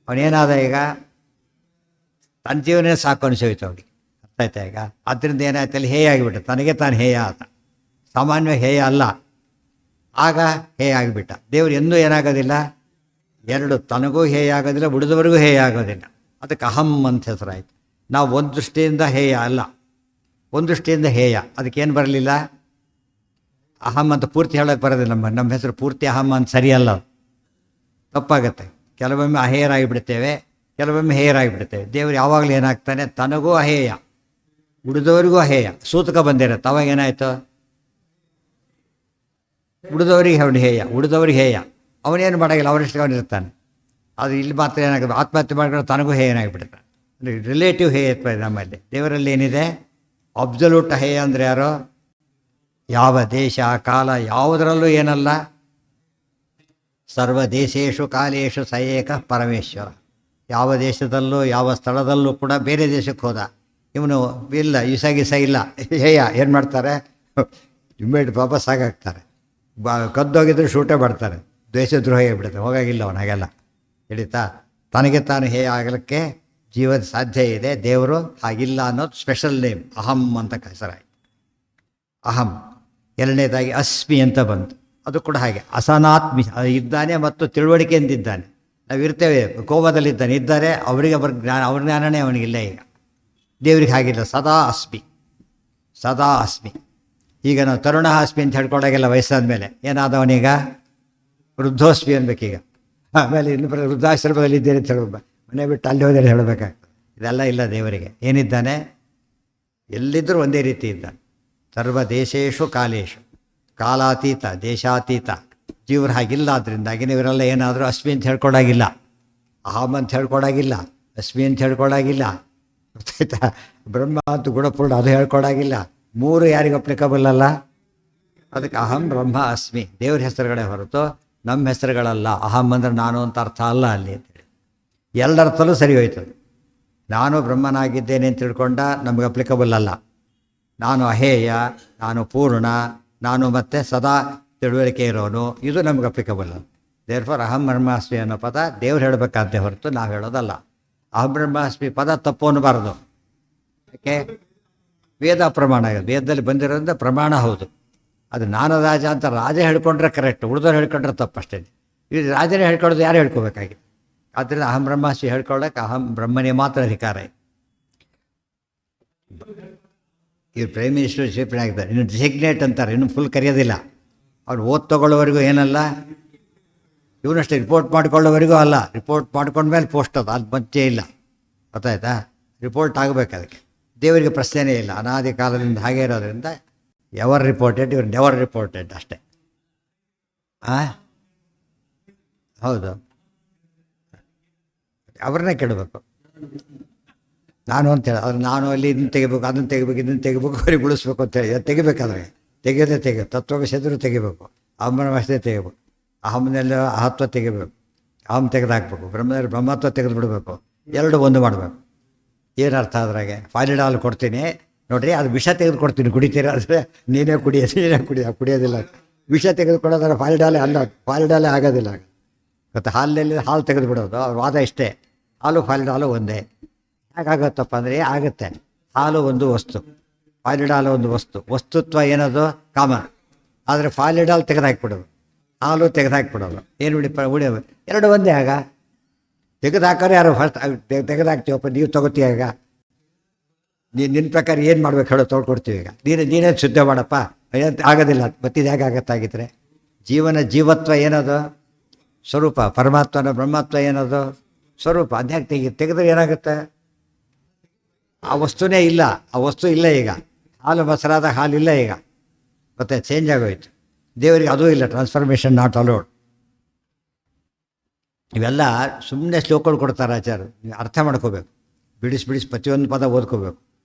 ಅವನೇನಾದ ಈಗ ತನ್ನ ಜೀವನೇ ಸಾಕು ಅನಿಸೋಯ್ತು ಅವನಿಗೆ. ಅರ್ಥ ಆಯ್ತಾ ಈಗ? ಆದ್ದರಿಂದ ಏನಾಯ್ತು ಅಲ್ಲಿ? ಹೇಯ ಆಗಿಬಿಟ್ಟ, ತನಗೆ ತಾನು ಹೇಯ ಆತ. ಸಾಮಾನ್ಯ ಹೇಯ ಅಲ್ಲ, ಆಗ ಹೇಯ ಆಗಿಬಿಟ್ಟ. ದೇವರು ಎಂದೂ ಏನಾಗೋದಿಲ್ಲ, ಎರಡು, ತನಗೂ ಹೇಯ ಆಗೋದಿಲ್ಲ, ಉಳಿದವರಿಗೂ ಹೇಯ ಆಗೋದಿಲ್ಲ. ಅದಕ್ಕೆ ಅಹಂ ಅಂತ ಹೆಸರಾಯಿತು. ನಾವು ಒಂದು ದೃಷ್ಟಿಯಿಂದ ಹೇಯ ಅಲ್ಲ, ಒಂದು ದೃಷ್ಟಿಯಿಂದ ಹೇಯ. ಅದಕ್ಕೇನು ಬರಲಿಲ್ಲ? ಅಹಂ ಅಂತ ಪೂರ್ತಿ ಹೇಳೋಕ್ಕೆ ಬರೋದಿಲ್ಲ. ನಮ್ಮ ಹೆಸರು ಪೂರ್ತಿ ಅಹಂ ಅಂತ ಸರಿಯಲ್ಲ, ತಪ್ಪಾಗತ್ತೆ. ಕೆಲವೊಮ್ಮೆ ಅಹೇಯರಾಗಿಬಿಡ್ತೇವೆ, ಕೆಲವೊಮ್ಮೆ ಹೇಯರಾಗಿಬಿಡ್ತೇವೆ. ದೇವರು ಯಾವಾಗಲೂ ಏನಾಗ್ತಾನೆ? ತನಗೂ ಅಹೇಯ, ಉಳಿದವರಿಗೂ ಅಹೇಯ. ಸೂತಕ ಬಂದಿರತ್ತೆ, ಅವಾಗ ಏನಾಯಿತು? ಉಳಿದವರಿಗೆ ಅವನು ಹೇಯ, ಉಳಿದವ್ರಿಗೆ ಹೇಯ. ಅವನೇನು ಮಾಡೋಂಗಿಲ್ಲ, ಅವರಿಷ್ಟು ಅವನಿರ್ತಾನೆ. ಅದು ಇಲ್ಲಿ ಮಾತ್ರ ಏನಾಗುತ್ತೆ? ಆತ್ಮಹತ್ಯೆ ಮಾಡ್ಕೊಂಡು ತನಗೂ ಹೇಯನಾಗಿಬಿಡ್ತಾನೆ. ಅಂದರೆ ರಿಲೇಟಿವ್ ಹೇಯತ್ವ ಇದೆ ನಮ್ಮಲ್ಲಿ. ದೇವರಲ್ಲಿ ಏನಿದೆ? ಅಬ್ಸಲ್ಯೂಟ್ ಹೇಯ ಅಂದರೆ ಯಾರು? ಯಾವ ದೇಶ ಕಾಲ ಯಾವುದರಲ್ಲೂ ಏನಲ್ಲ, ಸರ್ವ ದೇಶೇಶು ಕಾಲೇಶು ಸ ಏಕ ಪರಮೇಶ್ವರ. ಯಾವ ದೇಶದಲ್ಲೂ ಯಾವ ಸ್ಥಳದಲ್ಲೂ ಕೂಡ ಬೇರೆ ದೇಶಕ್ಕೆ ಹೋದ ಇವನು ಇಲ್ಲ, ಇಸ ಇಲ್ಲ, ಹೇಯ. ಏನು ಮಾಡ್ತಾರೆ? ಇಮ್ಮಿಡಿಯೇಟ್ ವಾಪಸ್ ಆಗಾಗ್ತಾರೆ. ಕದ್ದೋಗಿದ್ರೆ ಶೂಟೇ ಮಾಡ್ತಾರೆ. ದ್ವೇಷದ್ರೋಹ ಹೇಳ್ಬಿಡುತ್ತೆ, ಹೋಗಾಗಿಲ್ಲ ಅವನು. ಹಾಗೆಲ್ಲ ಹಿಡಿತಾ ತನಗೆ ತಾನು ಹೇಯ ಆಗಲಿಕ್ಕೆ ಜೀವದ ಸಾಧ್ಯ ಇದೆ. ದೇವರು ಹಾಗಿಲ್ಲ ಅನ್ನೋದು ಸ್ಪೆಷಲ್ ನೇಮ್, ಅಹಂ ಅಂತ ಹೆಸರಾಯಿತು. ಅಹಂ. ಎರಡನೇದಾಗಿ ಅಸ್ಮಿ ಅಂತ ಬಂತು, ಅದು ಕೂಡ ಹಾಗೆ. ಅಸನಾತ್ಮಿ ಇದ್ದಾನೆ ಮತ್ತು ತಿಳುವಳಿಕೆಯಿಂದಿದ್ದಾನೆ. ನಾವು ಇರ್ತೇವೆ, ಕೋಪದಲ್ಲಿದ್ದಾನೆ, ಇದ್ದಾರೆ, ಅವರಿಗೆ ಅವ್ರ ಜ್ಞಾನನೇ ಅವನಿಗಿಲ್ಲ. ಈಗ ದೇವರಿಗೆ ಹಾಗಿಲ್ಲ, ಸದಾ ಅಸ್ಮಿ. ಈಗ ನಾವು ತರುಣ ಹಾಸ್ಮಿ ಅಂತ ಹೇಳ್ಕೊಂಡಾಗೆಲ್ಲ ವಯಸ್ಸಾದ ಮೇಲೆ ಏನಾದವನೀಗ ವೃದ್ಧೋಸ್ಮಿ ಅನ್ಬೇಕೀಗ. ಆಮೇಲೆ ಇನ್ನೊಬ್ಬರು ವೃದ್ಧಾಶ್ರಮದಲ್ಲಿ ಇದ್ದೇನೆ ಅಂತ ಹೇಳೋದು, ಮನೆ ಬಿಟ್ಟು ಅಲ್ಲಿ ಹೋದರೆ ಹೇಳಬೇಕಾಗ್ತದೆ. ಇದೆಲ್ಲ ಇಲ್ಲ ದೇವರಿಗೆ. ಏನಿದ್ದಾನೆ? ಎಲ್ಲಿದ್ದರೂ ಒಂದೇ ರೀತಿ ಇದ್ದಾನೆ. ಸರ್ವ ದೇಶೇಶು ಕಾಲೇಶು, ಕಾಲಾತೀತ ದೇಶಾತೀತ. ಜೀವರು ಹಾಗಿಲ್ಲ. ಅದರಿಂದಾಗಿ ಇವರೆಲ್ಲ ಏನಾದರೂ ಅಸ್ಮಿ ಅಂತ ಹೇಳ್ಕೊಳಾಗಿಲ್ಲ, ಅಹಂ ಅಂತ ಹೇಳ್ಕೊಳಾಗಿಲ್ಲ, ಅಸ್ಮಿ ಅಂತ ಹೇಳ್ಕೊಳಾಗಿಲ್ಲ, ಗೊತ್ತಾಯ್ತಾ? ಬ್ರಹ್ಮ ಅಂತ ಗುಣಪೂರ್ಣ ಅದು ಹೇಳ್ಕೊಳಾಗಿಲ್ಲ. ಮೂರು ಯಾರಿಗೆ ಅಪ್ಲಿಕಬಲ್ ಅಲ್ಲ? ಅದಕ್ಕೆ ಅಹಂ ಬ್ರಹ್ಮ ಅಸ್ಮಿ ದೇವ್ರ ಹೆಸರುಗಳೇ ಹೊರತು ನಮ್ಮ ಹೆಸರುಗಳಲ್ಲ. ಅಹಂ ಅಂದರೆ ನಾನು ಅಂತ ಅರ್ಥ ಅಲ್ಲ ಅಲ್ಲಿ ಅಂತೇಳಿ. ಎಲ್ಲರ್ಥಲ್ಲೂ ಸರಿ ಹೋಯ್ತದೆ. ನಾನು ಬ್ರಹ್ಮನಾಗಿದ್ದೇನೆ ಅಂತ ತಿಳ್ಕೊಂಡ ನಮಗೆ ಅಪ್ಲಿಕಬಲ್ ಅಲ್ಲ. ನಾನು ಅಹೇಯ, ನಾನು ಪೂರ್ಣ, ನಾನು ಮತ್ತೆ ಸದಾ ತಿಳುವಳಿಕೆ ಇರೋನು, ಇದು ನಮ್ಗೆ ಅಪ್ಲಿಕಬಲ್ ಅಲ್ಲ. ದೇರ್ಫಾರ್ ಅಹಂ ಬ್ರಹ್ಮಾಸ್ಮಿ ಅನ್ನೋ ಪದ ದೇವ್ರು ಹೇಳಬೇಕಾದ್ದೇ ಹೊರತು ನಾವು ಹೇಳೋದಲ್ಲ. ಅಹಂ ಬ್ರಹ್ಮಾಸ್ಮಿ ಪದ ತಪ್ಪು ಅನ್ನಬಾರ್ದು. ಯಾಕೆ? ವೇದ ಪ್ರಮಾಣ ಆಗೋದು, ವೇದದಲ್ಲಿ ಬಂದಿರೋದ್ರಿಂದ ಪ್ರಮಾಣ ಹೌದು. ಅದು ನಾನು ರಾಜ ಅಂತ ರಾಜ ಹೇಳ್ಕೊಂಡ್ರೆ ಕರೆಕ್ಟ್, ಉಳಿದವ್ರು ಹೇಳ್ಕೊಂಡ್ರೆ ತಪ್ಪಷ್ಟೇ. ಇದು ರಾಜನೇ ಹೇಳ್ಕೊಳ್ಳೋದು ಯಾರು ಹೇಳ್ಕೋಬೇಕಾಗಿದೆ? ಆದ್ದರಿಂದ ಅಹಂ ಬ್ರಹ್ಮಾಸ್ಮಿ ಹೇಳ್ಕೊಳ್ಳೋಕೆ ಅಹಂ ಬ್ರಹ್ಮನೇ ಮಾತ್ರ ಅಧಿಕಾರ ಇದೆ. ಇವ್ರು ಪ್ರೈಮ್ ಮಿನಿಸ್ಟರ್ ಚೀಫ್ ಆಗಿದ್ದಾರೆ, ಇನ್ನು ಡಿಸಿಗ್ನೇಟ್ ಅಂತಾರೆ, ಇನ್ನು ಫುಲ್ ಕರೆಯೋದಿಲ್ಲ. ಅವ್ರು ಓದ್ ತಗೊಳ್ಳೋವರೆಗೂ ಏನಲ್ಲ, ಇವನಷ್ಟೇ ರಿಪೋರ್ಟ್ ಮಾಡ್ಕೊಳ್ಳೋವರೆಗೂ ಅಲ್ಲ. ರಿಪೋರ್ಟ್ ಮಾಡ್ಕೊಂಡ್ಮೇಲೆ ಪೋಸ್ಟ್ ಅದು ಮುಂಚೆ ಇಲ್ಲ, ಗೊತ್ತಾಯ್ತಾ? ರಿಪೋರ್ಟ್ ಆಗಬೇಕು. ಅದಕ್ಕೆ ದೇವರಿಗೆ ಪ್ರಶ್ನೆನೇ ಇಲ್ಲ, ಅನಾದಿ ಕಾಲದಿಂದ ಹಾಗೆ ಇರೋದ್ರಿಂದ ಎವರ್ ರಿಪೋರ್ಟೆಡ್, ಇವ್ರು ನೆವರ್ ರಿಪೋರ್ಟೆಡ್ ಅಷ್ಟೇ. ಹೌದು, ಅವ್ರನ್ನೇ ಕೇಳಬೇಕು. ನಾನು ಅಂತೇಳಿ ಅದ್ರ ನಾನು ಅಲ್ಲಿ ಇದನ್ನು ತೆಗಿಬೇಕು, ಅದನ್ನು ತೆಗಿಬೇಕು, ಇದನ್ನು ತೆಗಿಬೇಕು, ಅವ್ರಿಗೆ ಉಳಿಸ್ಬೇಕು ಅಂತೇಳಿ ತೆಗಿಬೇಕಾದ್ರೆ ತೆಗೆಯೋದೇ ತತ್ವವಿಷಯದ್ರು ತೆಗಿಬೇಕು, ಅಹಂಬ್ರಹ್ಮಸ್ಥೆ ತೆಗಿಬೇಕು, ಅಹಂನೆಲ್ಲ ಅಹತ್ವ ತೆಗಿಬೇಕು, ಅಹಂ ತೆಗೆದಾಕ್ಬೇಕು, ಬ್ರಹ್ಮದಲ್ಲಿ ಬ್ರಹ್ಮತ್ವ ತೆಗೆದು ಬಿಡಬೇಕು, ಎರಡು ಒಂದು ಮಾಡಬೇಕು. ಏನು ಅರ್ಥ ಅದ್ರಾಗೆ? ಫಾಲಿಡಾಲ್ ಕೊಡ್ತೀನಿ ನೋಡ್ರಿ, ಅದು ವಿಷ ತೆಗೆದು ಕೊಡ್ತೀನಿ, ಕುಡಿತೀರ ಅಂದರೆ ನೀನೇ ಕುಡಿಯೋದಿಲ್ಲ. ವಿಷ ತೆಗೆದುಕೊಡೋದ್ರೆ ಫಾಲಿಡಾಲೇ ಅಲ್ಲ, ಫಾಲಿಡಾಲೇ ಆಗೋದಿಲ್ಲ. ಮತ್ತು ಹಾಲಿನಲ್ಲಿ ಹಾಲು ತೆಗೆದು ಬಿಡೋದು ಅವ್ರ ವಾದ ಇಷ್ಟೇ. ಹಾಲು ಫಾಲಿಡಾಲು ಒಂದೇ. ಹೇಗಾಗತ್ತಪ್ಪ ಅಂದರೆ ಆಗುತ್ತೆ. ಹಾಲು ಒಂದು ವಸ್ತು, ಫಾಲಿಡಾಲ್ ಒಂದು ವಸ್ತು. ವಸ್ತುತ್ವ ಏನದು? ಕಾಮನ್. ಆದರೆ ಫಾಲಿಡಾಲ್ ತೆಗೆದಾಕ್ಬಿಡೋದು, ಹಾಲು ತೆಗೆದಾಕ್ಬಿಡೋದು, ಏನು ಉಳಿಯೋದು ಎರಡು ಒಂದೇ. ಆಗ ತೆಗೆದುಹಾಕೋರು ಯಾರು? ಫಸ್ಟ್ ತೆಗೆದಾಕ್ತೀವಪ್ಪ, ನೀವು ತೊಗೋತೀಯ. ಈಗ ನಿನ್ನ ಪ್ರಕಾರ ಏನು ಮಾಡ್ಬೇಕು ಹೇಳೋ ತೊಗೊಡ್ತೀವಿ. ಈಗ ನೀನೇ ಶುದ್ಧ ಮಾಡಪ್ಪ, ಆಗೋದಿಲ್ಲ. ಮತ್ತಿದು ಹೇಗೆ ಆಗತ್ತಾಗಿದ್ರೆ? ಜೀವತ್ವ ಏನದು? ಸ್ವರೂಪ. ಪರಮಾತ್ಮನ ಬ್ರಹ್ಮತ್ವ ಏನದು? ಸ್ವರೂಪ. ಅದ್ಯಾಕೆ ತೆಗೆದ್ರೆ ಏನಾಗುತ್ತೆ? ಆ ವಸ್ತುನೇ ಇಲ್ಲ, ಆ ವಸ್ತು ಇಲ್ಲ. ಈಗ ಹಾಲು ಮೊಸರಾದ ಹಾಲಿಲ್ಲ, ಈಗ ಮತ್ತೆ ಚೇಂಜ್ ಆಗೋಯ್ತು. ದೇವರಿಗೆ ಅದೂ ಇಲ್ಲ, ಟ್ರಾನ್ಸ್ಫಾರ್ಮೇಷನ್ ನಾಟ್ ಅಲೋಡ್. ಇವೆಲ್ಲ ಸುಮ್ಮನೆ ಶ್ಲೋಕಗಳು ಕೊಡ್ತಾರೆ ಆಚಾರ್ಯರು, ಅರ್ಥ ಮಾಡ್ಕೋಬೇಕು. ಬಿಡಿಸಿ ಪ್ರತಿಯೊಂದು ಪದ ಓದ್ಕೋಬೇಕು.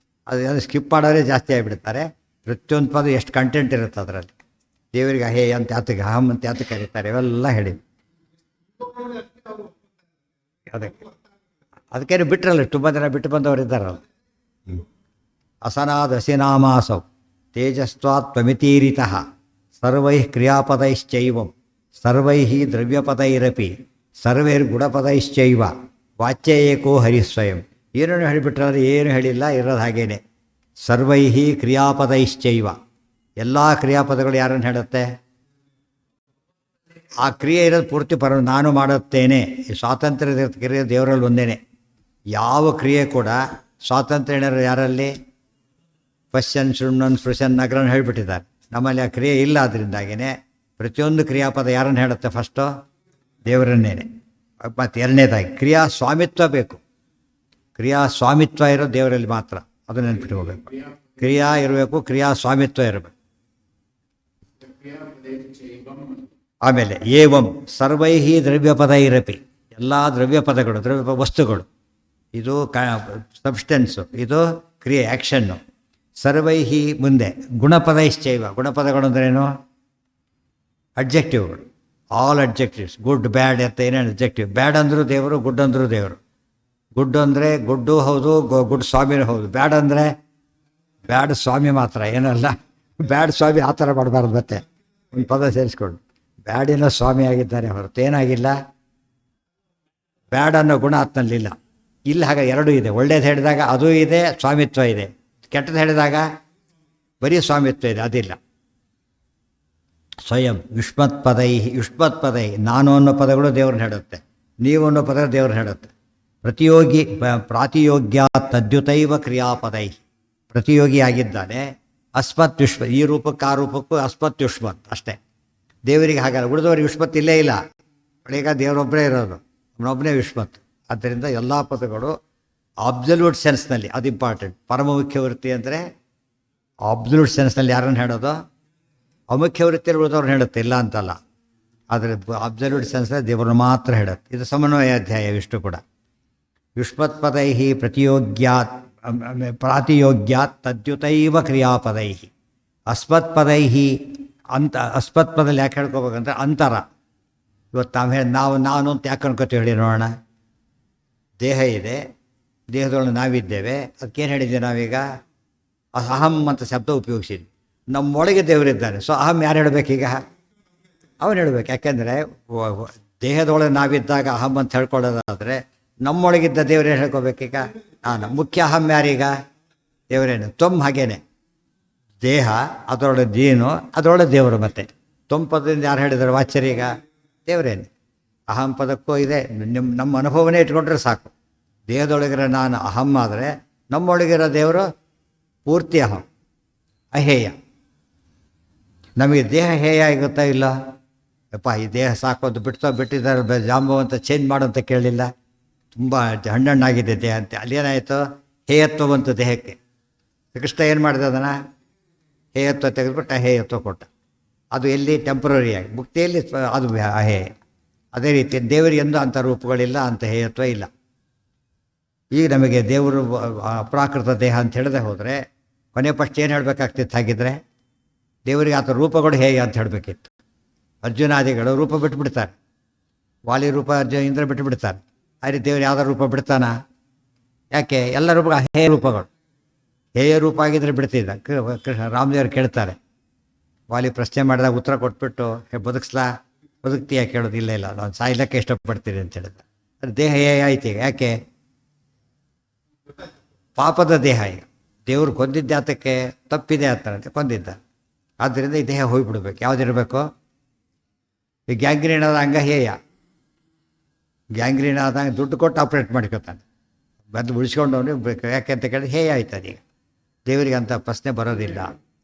ಅದು ಸ್ಕಿಪ್ ಮಾಡೋರೇ ಜಾಸ್ತಿ ಆಗಿಬಿಡ್ತಾರೆ. ಪ್ರತಿಯೊಂದು ಪದ ಎಷ್ಟು ಕಂಟೆಂಟ್ ಇರುತ್ತೆ ಅದರಲ್ಲಿ. ದೇವರಿಗೆ ಅಹೇ ಅಂತ ಯಾತಕ್ಕೆ, ಅಹಂ ಅಂತ ಯಾತಕ್ಕೆ ಕರೀತಾರೆ, ಇವೆಲ್ಲ ಹೇಳಿ. ಅದಕ್ಕೇನು ಬಿಟ್ರಲ್ಲ, ತುಂಬ ಜನ ಬಿಟ್ಟು ಬಂದವರು ಇದ್ದಾರಲ್ಲ. ಅಸನಾದಸಿನಾಮಾಸೌ ತೇಜಸ್ವಾತ್ ತ್ವಮಿತೀರಿತಃ ಸರ್ವೈ ಕ್ರಿಯಾಪದೈಶ್ಚೈವಂ ಸರ್ವೈ ದ್ರವ್ಯಪದೈರಪಿ ಸರ್ವೈರ್ಗುಣಪದೈಶ್ಚೈವ ವಾಚ್ಯ ಏಕೋ ಹರಿಸ್ವಯಂ. ಏನೇನು ಹೇಳಿಬಿಟ್ರೆ ಏನು ಹೇಳಿಲ್ಲ, ಇರೋದು ಹಾಗೇನೆ. ಸರ್ವೈ ಕ್ರಿಯಾಪದೈಶ್ಚೈವ, ಎಲ್ಲ ಕ್ರಿಯಾಪದಗಳು ಯಾರನ್ನು ಹೇಳುತ್ತೆ? ಆ ಕ್ರಿಯೆ ಇರೋದು ಪೂರ್ತಿ ನಾನು ಮಾಡುತ್ತೇನೆ. ಸ್ವಾತಂತ್ರ್ಯದ ಕ್ರಿಯೆ ದೇವರಲ್ಲಿ ಒಂದೇನೆ. ಯಾವ ಕ್ರಿಯೆ ಕೂಡ ಸ್ವಾತಂತ್ರ್ಯ ಯಾರಲ್ಲಿ? ಪಶ್ಯನ್ ಶೃಣ್ವನ್ ಸ್ಪೃಶನ್ ನಗರನ್ ಹೇಳಿಬಿಟ್ಟಿದ್ದಾರೆ. ನಮ್ಮಲ್ಲಿ ಆ ಕ್ರಿಯೆ ಇಲ್ಲ. ಅದರಿಂದಾಗಿಯೇ ಪ್ರತಿಯೊಂದು ಕ್ರಿಯಾಪದ ಯಾರನ್ನು ಹೇಳುತ್ತೆ? ಫಸ್ಟು ದೇವರನ್ನೇನೆ. ಮತ್ತು ಎರಡನೇದಾಗಿ ಕ್ರಿಯಾ ಸ್ವಾಮಿತ್ವ ಬೇಕು. ಕ್ರಿಯಾ ಸ್ವಾಮಿತ್ವ ಇರೋ ದೇವರಲ್ಲಿ ಮಾತ್ರ, ಅದು ನೆನ್ಪಿಟ್ಕೋಬೇಕು. ಕ್ರಿಯಾ ಇರಬೇಕು, ಕ್ರಿಯಾ ಸ್ವಾಮಿತ್ವ ಇರಬೇಕು. ಆಮೇಲೆ ಏವಂ ಸರ್ವೈ ದ್ರವ್ಯಪದ ಇರಪಿ, ಎಲ್ಲ ದ್ರವ್ಯಪದಗಳು, ವಸ್ತುಗಳು. ಇದು ಸಬ್ಸ್ಟೆನ್ಸು, ಇದು ಕ್ರಿಯೆ, ಆ್ಯಕ್ಷನ್ನು. ಸರ್ವೈ ಮುಂದೆ ಗುಣಪದೈಶ್ಚೈವ, ಗುಣಪದಗಳು ಅಂದ್ರೇನು? ಅಡ್ಜೆಕ್ಟಿವ್ಗಳು. ಆಲ್ ಅಡ್ಜೆಕ್ಟಿವ್ಸ್, ಗುಡ್ ಬ್ಯಾಡ್ ಅಂತ ಏನೇನು ಅಡ್ಜೆಕ್ಟಿವ್. ಬ್ಯಾಡ್ ಅಂದರೂ ದೇವರು, ಗುಡ್ ಅಂದರೂ ದೇವರು. ಗುಡ್ ಅಂದರೆ ಗುಡ್ಡು ಹೌದು, ಗುಡ್ ಸ್ವಾಮಿನೂ ಹೌದು. ಬ್ಯಾಡ್ ಅಂದರೆ ಬ್ಯಾಡ್ ಸ್ವಾಮಿ ಮಾತ್ರ, ಏನಲ್ಲ. ಬ್ಯಾಡ್ ಸ್ವಾಮಿ ಆ ಥರ ಮಾಡಬಾರ್ದು. ಮತ್ತೆ ಒಂದು ಪದ ಸೇರಿಸ್ಕೊಂಡು ಬ್ಯಾಡಿನ ಸ್ವಾಮಿ ಆಗಿದ್ದಾನೆ ಹೊರತು ಏನಾಗಿಲ್ಲ. ಬ್ಯಾಡ್ ಅನ್ನೋ ಗುಣ ಆತನಲ್ಲಿಲ್ಲ. ಇಲ್ಲಿ ಹಾಗೆ ಎರಡೂ ಇದೆ. ಒಳ್ಳೇದು ಹೇಳಿದಾಗ ಅದೂ ಇದೆ, ಸ್ವಾಮಿತ್ವ ಇದೆ. ಕೆಟ್ಟದ್ದು ಹೇಳಿದಾಗ ಬರೀ ಸ್ವಾಮಿತ್ವ ಇದೆ, ಅದಿಲ್ಲ. ಸ್ವಯಂ ಯುಷ್ಮತ್ಪದೈ ನಾನು ಅನ್ನೋ ಪದಗಳು ದೇವ್ರನ್ನ ಹೇಳುತ್ತೆ, ನೀವು ಅನ್ನೋ ಪದ ದೇವ್ರನ್ನ ಹೇಳುತ್ತೆ. ಪ್ರಾತಿಯೋಗ್ಯ ತದ್ಯುತೈವ ಕ್ರಿಯಾಪದೈ, ಪ್ರತಿಯೋಗಿ ಆಗಿದ್ದಾನೆ. ಅಸ್ಮತ್ ಯುಷ್ಮ, ಈ ರೂಪಕ್ಕೆ ಆ ರೂಪಕ್ಕೂ ಅಸ್ಮತ್ ಯುಷ್ಮತ್ ಅಷ್ಟೇ. ದೇವರಿಗೆ ಹಾಗಲ್ಲ, ಉಳಿದವರಿಗೆ ಯುಷ್ಮತ್ ಇಲ್ಲೇ ಇಲ್ಲ. ಈಗ ದೇವರೊಬ್ಬರೇ ಇರೋದು, ಅವನೊಬ್ಬನೇ ಯುಷ್ಮತ್. ಆದ್ದರಿಂದ ಎಲ್ಲ ಪದಗಳು ಅಬ್ಸಲ್ಯೂಟ್ ಸೆನ್ಸ್ನಲ್ಲಿ ಅದು ಇಂಪಾರ್ಟೆಂಟ್. ಪರಮ ಮುಖ್ಯ ವೃತ್ತಿ ಅಂದರೆ ಅಬ್ಸಲ್ಯೂಟ್ ಸೆನ್ಸ್ನಲ್ಲಿ ಯಾರನ್ನು ಹೇಳೋದು? ಅಮುಖ್ಯ ವೃತ್ತಿಯಲ್ಲಿ ಉಳಿದವ್ರನ್ನ ಹೇಳುತ್ತೆ, ಇಲ್ಲ ಅಂತಲ್ಲ. ಆದರೆ ಅಬ್ಸಲ್ಯೂಟ್ ಸೆನ್ಸ್ನಲ್ಲಿ ದೇವರನ್ನು ಮಾತ್ರ ಹೇಳುತ್ತೆ. ಇದು ಸಮನ್ವಯ ಅಧ್ಯಾಯ. ಇಷ್ಟು ಕೂಡ ಯುಷ್ಮತ್ಪದೈ ಪ್ರತಿಯೋಗ್ಯಾತ್ ಪ್ರಾತಿಯೋಗ್ಯಾತ್ ತದ್ಯುತೈವ ಕ್ರಿಯಾಪದೈ. ಅಸ್ಮತ್ಪದೈ ಅಸ್ಮತ್ಪದಲ್ಲಿ ಯಾಕೆ ಹೇಳ್ಕೋಬೇಕಂದ್ರೆ ಅಂತರ. ಇವತ್ತು ನಾವು ನಾನು ಅಂತ ಯಾಕೆ ಅನ್ಕೋತೀವಿ ಹೇಳಿ ನೋಡೋಣ. ದೇಹ ಇದೆ, ದೇಹದೊಳಗೆ ನಾವಿದ್ದೇವೆ. ಅದಕ್ಕೇನು ಹೇಳಿದ್ದೀವಿ ನಾವೀಗ? ಅಹಂ ಅಂತ ಶಬ್ದ ಉಪಯೋಗಿಸಿದ್ವಿ. ನಮ್ಮೊಳಗೆ ದೇವರಿದ್ದಾನೆ. ಸೊ ಅಹಂ ಯಾರು ಹೇಳಬೇಕೀಗ? ಅವನು ಹೇಳಬೇಕು. ಯಾಕೆಂದರೆ ದೇಹದೊಳಗೆ ನಾವಿದ್ದಾಗ ಅಹಂ ಅಂತ ಹೇಳ್ಕೊಳ್ಳೋದಾದರೆ ನಮ್ಮೊಳಗಿದ್ದ ದೇವರೇ ಹೇಳ್ಕೋಬೇಕೀಗ. ನಾನು ಮುಖ್ಯ ಅಹಂ ಯಾರೀಗ? ದೇವರೇನು. ತ್ವಮ್ ಹಾಗೇನೆ, ದೇಹ ಅದರೊಳಗೆ ಜೀನು, ಅದರೊಳಗೆ ದೇವರು. ಮತ್ತೆ ತ್ವಮ್ ಪದದಿಂದ ಯಾರು ಹೇಳಿದ್ದಾರೆ? ವಾಚ್ಯರೀಗ ದೇವರೇನು. ಅಹಂ ಪದಕ್ಕೂ ಇದೆ. ನಮ್ಮ ಅನುಭವನೇ ಇಟ್ಕೊಂಡ್ರೆ ಸಾಕು. ದೇಹದೊಳಗಿರೋ ನಾನು ಅಹಂ ಆದರೆ ನಮ್ಮೊಳಗಿರೋ ದೇವರು ಪೂರ್ತಿ ಅಹಂ, ಅಹೇಯ. ನಮಗೆ ದೇಹ ಹೇಯ ಆಗುತ್ತಾ? ಇಲ್ಲ. ಯಪ್ಪ ಈ ದೇಹ ಸಾಕೋದು ಬಿಟ್ಟಿದ್ದಾರೆ, ಜಾಂಬವಂತ ಚೇಂಜ್ ಮಾಡೋಂತ ಕೇಳಲಿಲ್ಲ. ತುಂಬ ಹಣ್ಣಾಗಿದೆ ದೇಹ ಅಂತ. ಅಲ್ಲೇನಾಯಿತು? ಹೇಯತ್ವ ಬಂತು ದೇಹಕ್ಕೆ. ಕೃಷ್ಣ ಏನು ಮಾಡಿದೆ? ಅದನ್ನು ಹೇಯತ್ವ ತೆಗೆದುಬಿಟ್ಟು ಅಹೇಯತ್ವ ಕೊಟ್ಟ. ಅದು ಎಲ್ಲಿ? ಟೆಂಪ್ರರಿಯಾಗಿ. ಮುಕ್ತಿಯಲ್ಲಿ ಅದು ಅಹೇಯ. ಅದೇ ರೀತಿ ದೇವರಿಗೆ ಎಂದೂ ಅಂಥ ರೂಪಗಳಿಲ್ಲ, ಅಂಥ ಹೇಯತ್ವ ಇಲ್ಲ. ಈಗ ನಮಗೆ ದೇವರು ಅಪ್ರಾಕೃತ ದೇಹ ಅಂತ ಹೇಳದೆ ಹೋದರೆ ಕೊನೆ ಫಸ್ಟ್ ಏನು ಹೇಳಬೇಕಾಗ್ತಿತ್ತು? ಹಾಗಿದ್ರೆ ದೇವರಿಗೆ ಆತ ರೂಪಗಳು ಹೇಗೆ ಅಂತ ಹೇಳಬೇಕಿತ್ತು. ಅರ್ಜುನಾದಿಗಳು ರೂಪ ಬಿಟ್ಟುಬಿಡ್ತಾರೆ. ವಾಲಿ ರೂಪ ಇಂದ್ರ ಬಿಟ್ಟುಬಿಡ್ತಾರೆ. ಆದರೆ ದೇವರು ಯಾವುದೋ ರೂಪ ಬಿಡ್ತಾನ? ಯಾಕೆ? ಎಲ್ಲ ರೂಪ ಹೇಯ ರೂಪಗಳು. ಹೇಯ ರೂಪ ಆಗಿದ್ರೆ ಬಿಡ್ತಿದ್ದ. ಕೃಷ್ಣ ರಾಮದೇವರು ಕೇಳ್ತಾರೆ, ವಾಲಿ ಪ್ರಶ್ನೆ ಮಾಡಿದಾಗ ಉತ್ತರ ಕೊಟ್ಬಿಟ್ಟು ಬದುಕ್ತೀಯ ಕೇಳೋದು? ಇಲ್ಲ ನಾನು ಸಾಯ್ಲಕ್ಕೆ ಇಷ್ಟಪಡ್ತೀನಿ ಅಂತ ಹೇಳಿದ. ಅದು ದೇಹ ಹೇಯ ಆಯ್ತು ಈಗ. ಯಾಕೆ? ಪಾಪದ ದೇಹ. ಈಗ ದೇವರು ಕೊಂದಿದ್ದೆ ಆತಕ್ಕೆ ತಪ್ಪಿದೆ ಅಂತಾರಂತೆ, ಕೊಂದಿದ್ದ. ಆದ್ದರಿಂದ ಈ ದೇಹ ಹೋಗಿಬಿಡ್ಬೇಕು. ಯಾವುದಿರಬೇಕು? ಈ ಗ್ಯಾಂಗ್ರೀನ್ ಆದ ಅಂಗ ಹೇಯ. ಗ್ಯಾಂಗ್ರೀನ್ ಆದಂಗೆ ದುಡ್ಡು ಕೊಟ್ಟು ಆಪ್ರೇಟ್ ಮಾಡ್ಕೊತಾನೆ, ಬಂದು ಉಳಿಸ್ಕೊಂಡವನು ಬೇಕು. ಯಾಕೆ ಅಂತ ಕೇಳಿದ್ರೆ ಹೇಯ ಆಯ್ತದೆ. ಈಗ ದೇವರಿಗೆ ಅಂಥ ಪ್ರಶ್ನೆ ಬರೋದಿಲ್ಲ.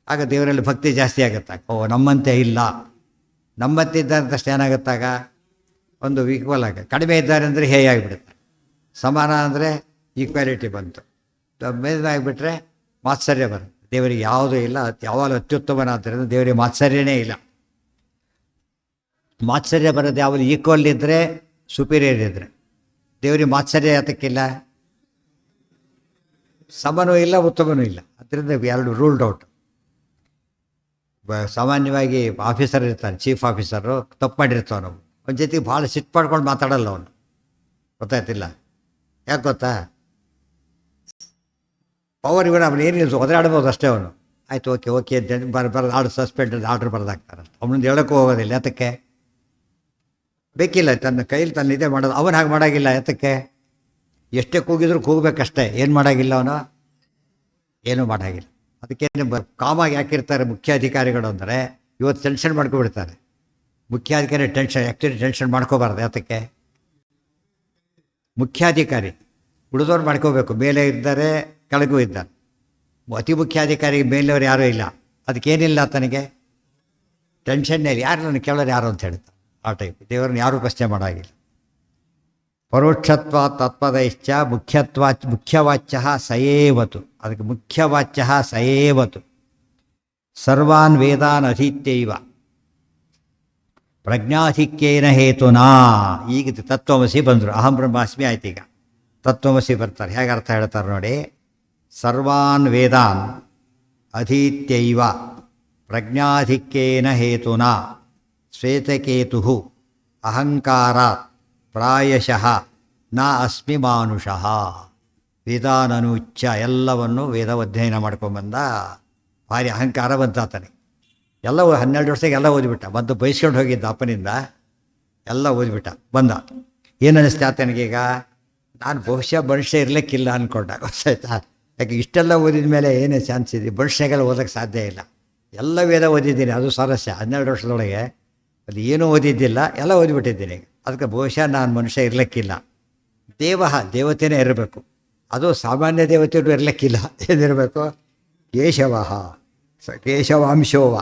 ಆಗ ದೇವರಲ್ಲಿ ಭಕ್ತಿ ಜಾಸ್ತಿ ಆಗುತ್ತಾಗ. ನಮ್ಮಂತೆ ಇಲ್ಲ, ನಮ್ಮಂತೆ ಇದ್ದಂತಷ್ಟು ಏನಾಗುತ್ತಾಗ ಒಂದು ಈಕ್ವಲ್ ಆಗ. ಕಡಿಮೆ ಇದ್ದಾರೆ ಅಂದರೆ ಹೇಯ ಆಗಿಬಿಡುತ್ತೆ. ಸಮಾನ ಅಂದರೆ ಈಕ್ವಾಲಿಟಿ ಬಂತು. ಮೇಲಾಗಿಬಿಟ್ರೆ ಮಾತ್ಸರ್ಯ ಬರುತ್ತೆ. ದೇವರಿಗೆ ಯಾವುದೂ ಇಲ್ಲ. ಯಾವಾಗಲೂ ಅತ್ಯುತ್ತಮನಾದ್ದರಿಂದ ದೇವರಿಗೆ ಮಾತ್ಸರ್ಯನೇ ಇಲ್ಲ. ಮಾತ್ಸರ್ಯ ಬರೋದು ಯಾವುದು? ಈಕ್ವಲ್ ಇದ್ದರೆ, ಸುಪೀರಿಯರ್ ಇದ್ದರೆ. ದೇವರಿಗೆ ಮಾತ್ಸರ್ಯ ಯಾತಕ್ಕಿಲ್ಲ? ಸಮನೂ ಇಲ್ಲ, ಉತ್ತಮನೂ ಇಲ್ಲ. ಅದರಿಂದ ಎರಡು ರೂಲ್ಡ್ ಔಟ್. ಸಾಮಾನ್ಯವಾಗಿ ಆಫೀಸರ್ ಇರ್ತಾನೆ, ಚೀಫ್ ಆಫೀಸರು, ತಪ್ಪು ಮಾಡಿರ್ತಾವೆ. ಅವನ ಜೊತೆಗೆ ಭಾಳ ಸಿಟ್ಟು ಮಾಡ್ಕೊಂಡು ಮಾತಾಡಲ್ಲ ಅವನು. ಗೊತ್ತಾಯ್ತಿಲ್ಲ? ಯಾಕೆ ಗೊತ್ತಾ? ಪವರ್ ಇವನು ಅವನು ಏನಿಲ್ಲ, ಒದರಾಡ್ಬೋದು ಅಷ್ಟೇ. ಅವನು ಆಯಿತು ಓಕೆ ಆರ್ಡರ್ ಸಸ್ಪೆಂಡ್ ಆರ್ಡರ್ ಬರೆದಾಕ್ತಾರೆ. ಅವನೊಂದು ಹೇಳೋಕ್ಕೂ ಹೋಗೋದಿಲ್ಲ. ಯಾತಕ್ಕೆ? ಬೇಕಿಲ್ಲ. ತನ್ನ ಕೈಲಿ ಇದೇ ಮಾಡೋದು. ಅವನು ಹಾಗೆ ಮಾಡೋಂಗಿಲ್ಲ. ಯಾತಕ್ಕೆ? ಎಷ್ಟೇ ಕೂಗಿದ್ರು ಕೂಗಬೇಕಷ್ಟೇ. ಏನು ಮಾಡೋಂಗಿಲ್ಲ ಅವನು, ಏನೂ ಮಾಡೋಂಗಿಲ್ಲ. ಅದಕ್ಕೇನು ಕಾಮಾಗಿ ಯಾಕಿರ್ತಾರೆ ಮುಖ್ಯಾಧಿಕಾರಿಗಳು ಅಂದರೆ, ಇವತ್ತು ಟೆನ್ಷನ್ ಮಾಡ್ಕೊಬಿಡ್ತಾರೆ. ಮುಖ್ಯಾಧಿಕಾರಿ ಆ್ಯಕ್ಚುಲಿ ಟೆನ್ಷನ್ ಮಾಡ್ಕೋಬಾರ್ದು. ಯಾತಕ್ಕೆ? ಮುಖ್ಯಾಧಿಕಾರಿ ಉಳಿದವ್ರು ಮಾಡ್ಕೋಬೇಕು. ಮೇಲೆ ಇದ್ದಾರೆ, ಕೆಳಗೂ ಇದ್ದಾರೆ. ಅತಿ ಮುಖ್ಯಾಧಿಕಾರಿ ಮೇಲೆಯವ್ರು ಯಾರೂ ಇಲ್ಲ. ಅದಕ್ಕೇನಿಲ್ಲ ತನಗೆ ಟೆನ್ಷನ್ನೇ ಇಲ್ಲ. ಯಾರು ನನ್ನ ಕೇಳೋರು ಯಾರು ಅಂತ ಹೇಳ್ತಾರೆ. ಆ ಟೈಪ್ ದೇವರನ್ನ ಯಾರೂ ಪ್ರಶ್ನೆ ಮಾಡೋಂಗಿಲ್ಲ. ಪರೋಕ್ಷತ್ವ ತತ್ಪದೈಶ್ಚ ಮುಖ್ಯವಾಚ್ಯ ಸಯೇವತು. ಅದಕ್ಕೆ ಮುಖ್ಯವಾಚ್ಯ ಸಯೇವತು. ಸರ್ವಾನ್ ವೇದಾನ್ ಅಧೀತ್ಯೈವ ಪ್ರಜ್ಞಾಧಿಕ್ಯೇನ ಹೇತುನಾ. ಈಗ ತತ್ವಮಸಿ ಬಂದರು. ಅಹಂ ಬ್ರಹ್ಮಾಸ್ಮಿ ಆಯ್ತು. ಈಗ ತತ್ವಮಸಿ ಬರ್ತಾರೆ. ಹೇಗೆ ಅರ್ಥ ಹೇಳ್ತಾರೆ ನೋಡಿ. ಸರ್ವಾನ್ ವೇದಾನ್ ಅಧೀತ್ಯೈವ ಪ್ರಜ್ಞಾಧಿಕ್ಯೇನ ಹೇತುನಾ ಶ್ವೇತಕೇತು ಅಹಂಕಾರಾತ್ ಪ್ರಾಯಶಃ ನ ಅಸ್ಮಿ ಮಾನುಷಃ. ವೇದಾನನುಚ್ಛ ಎಲ್ಲವನ್ನು ವೇದ ಅಧ್ಯಯನ ಮಾಡ್ಕೊಂಬಂದ. ಭಾರಿ ಅಹಂಕಾರ ಬಂತಾತನೆ. ಎಲ್ಲ 12 ವರ್ಷಕ್ಕೆ ಎಲ್ಲ ಓದಿಬಿಟ್ಟ. ಬಂದು ಬಯಸ್ಕೊಂಡು ಹೋಗಿದ್ದ ಅಪ್ಪನಿಂದ. ಎಲ್ಲ ಓದಿಬಿಟ್ಟ ಬಂದ. ಏನು ಅನ್ನಿಸ್ತಾ ಆತನಿಗೀಗ? ನಾನು ಬಹುಶಃ ಮನುಷ್ಯ ಇರಲಿಕ್ಕಿಲ್ಲ ಅಂದ್ಕೊಂಡ. ಗೊತ್ತಾಯ್ತಾ? ಯಾಕೆ ಇಷ್ಟೆಲ್ಲ ಓದಿದ ಮೇಲೆ ಏನೇ ಚಾನ್ಸ್ ಇದೆ? ಮನುಷ್ಯಗೆಲ್ಲ ಓದೋಕ್ಕೆ ಸಾಧ್ಯ ಇಲ್ಲ. ಎಲ್ಲ ವೇದ ಓದಿದ್ದೀನಿ, ಅದು ಸ್ವಾರಸ್ಯ. 12 ವರ್ಷದೊಳಗೆ ಅದು ಏನೂ ಓದಿದ್ದಿಲ್ಲ, ಎಲ್ಲ ಓದಿಬಿಟ್ಟಿದ್ದೀನಿ. ಅದಕ್ಕೆ ಬಹುಶಃ ನಾನು ಮನುಷ್ಯ ಇರಲಿಕ್ಕಿಲ್ಲ. ದೇವತೆಯೇ ಇರಬೇಕು. ಅದು ಸಾಮಾನ್ಯ ದೇವತೆಯರು ಇರಲಿಕ್ಕಿಲ್ಲ. ಏನಿರಬೇಕು? ಕೇಶವ ಕೇಶವಾಂಶೋವ,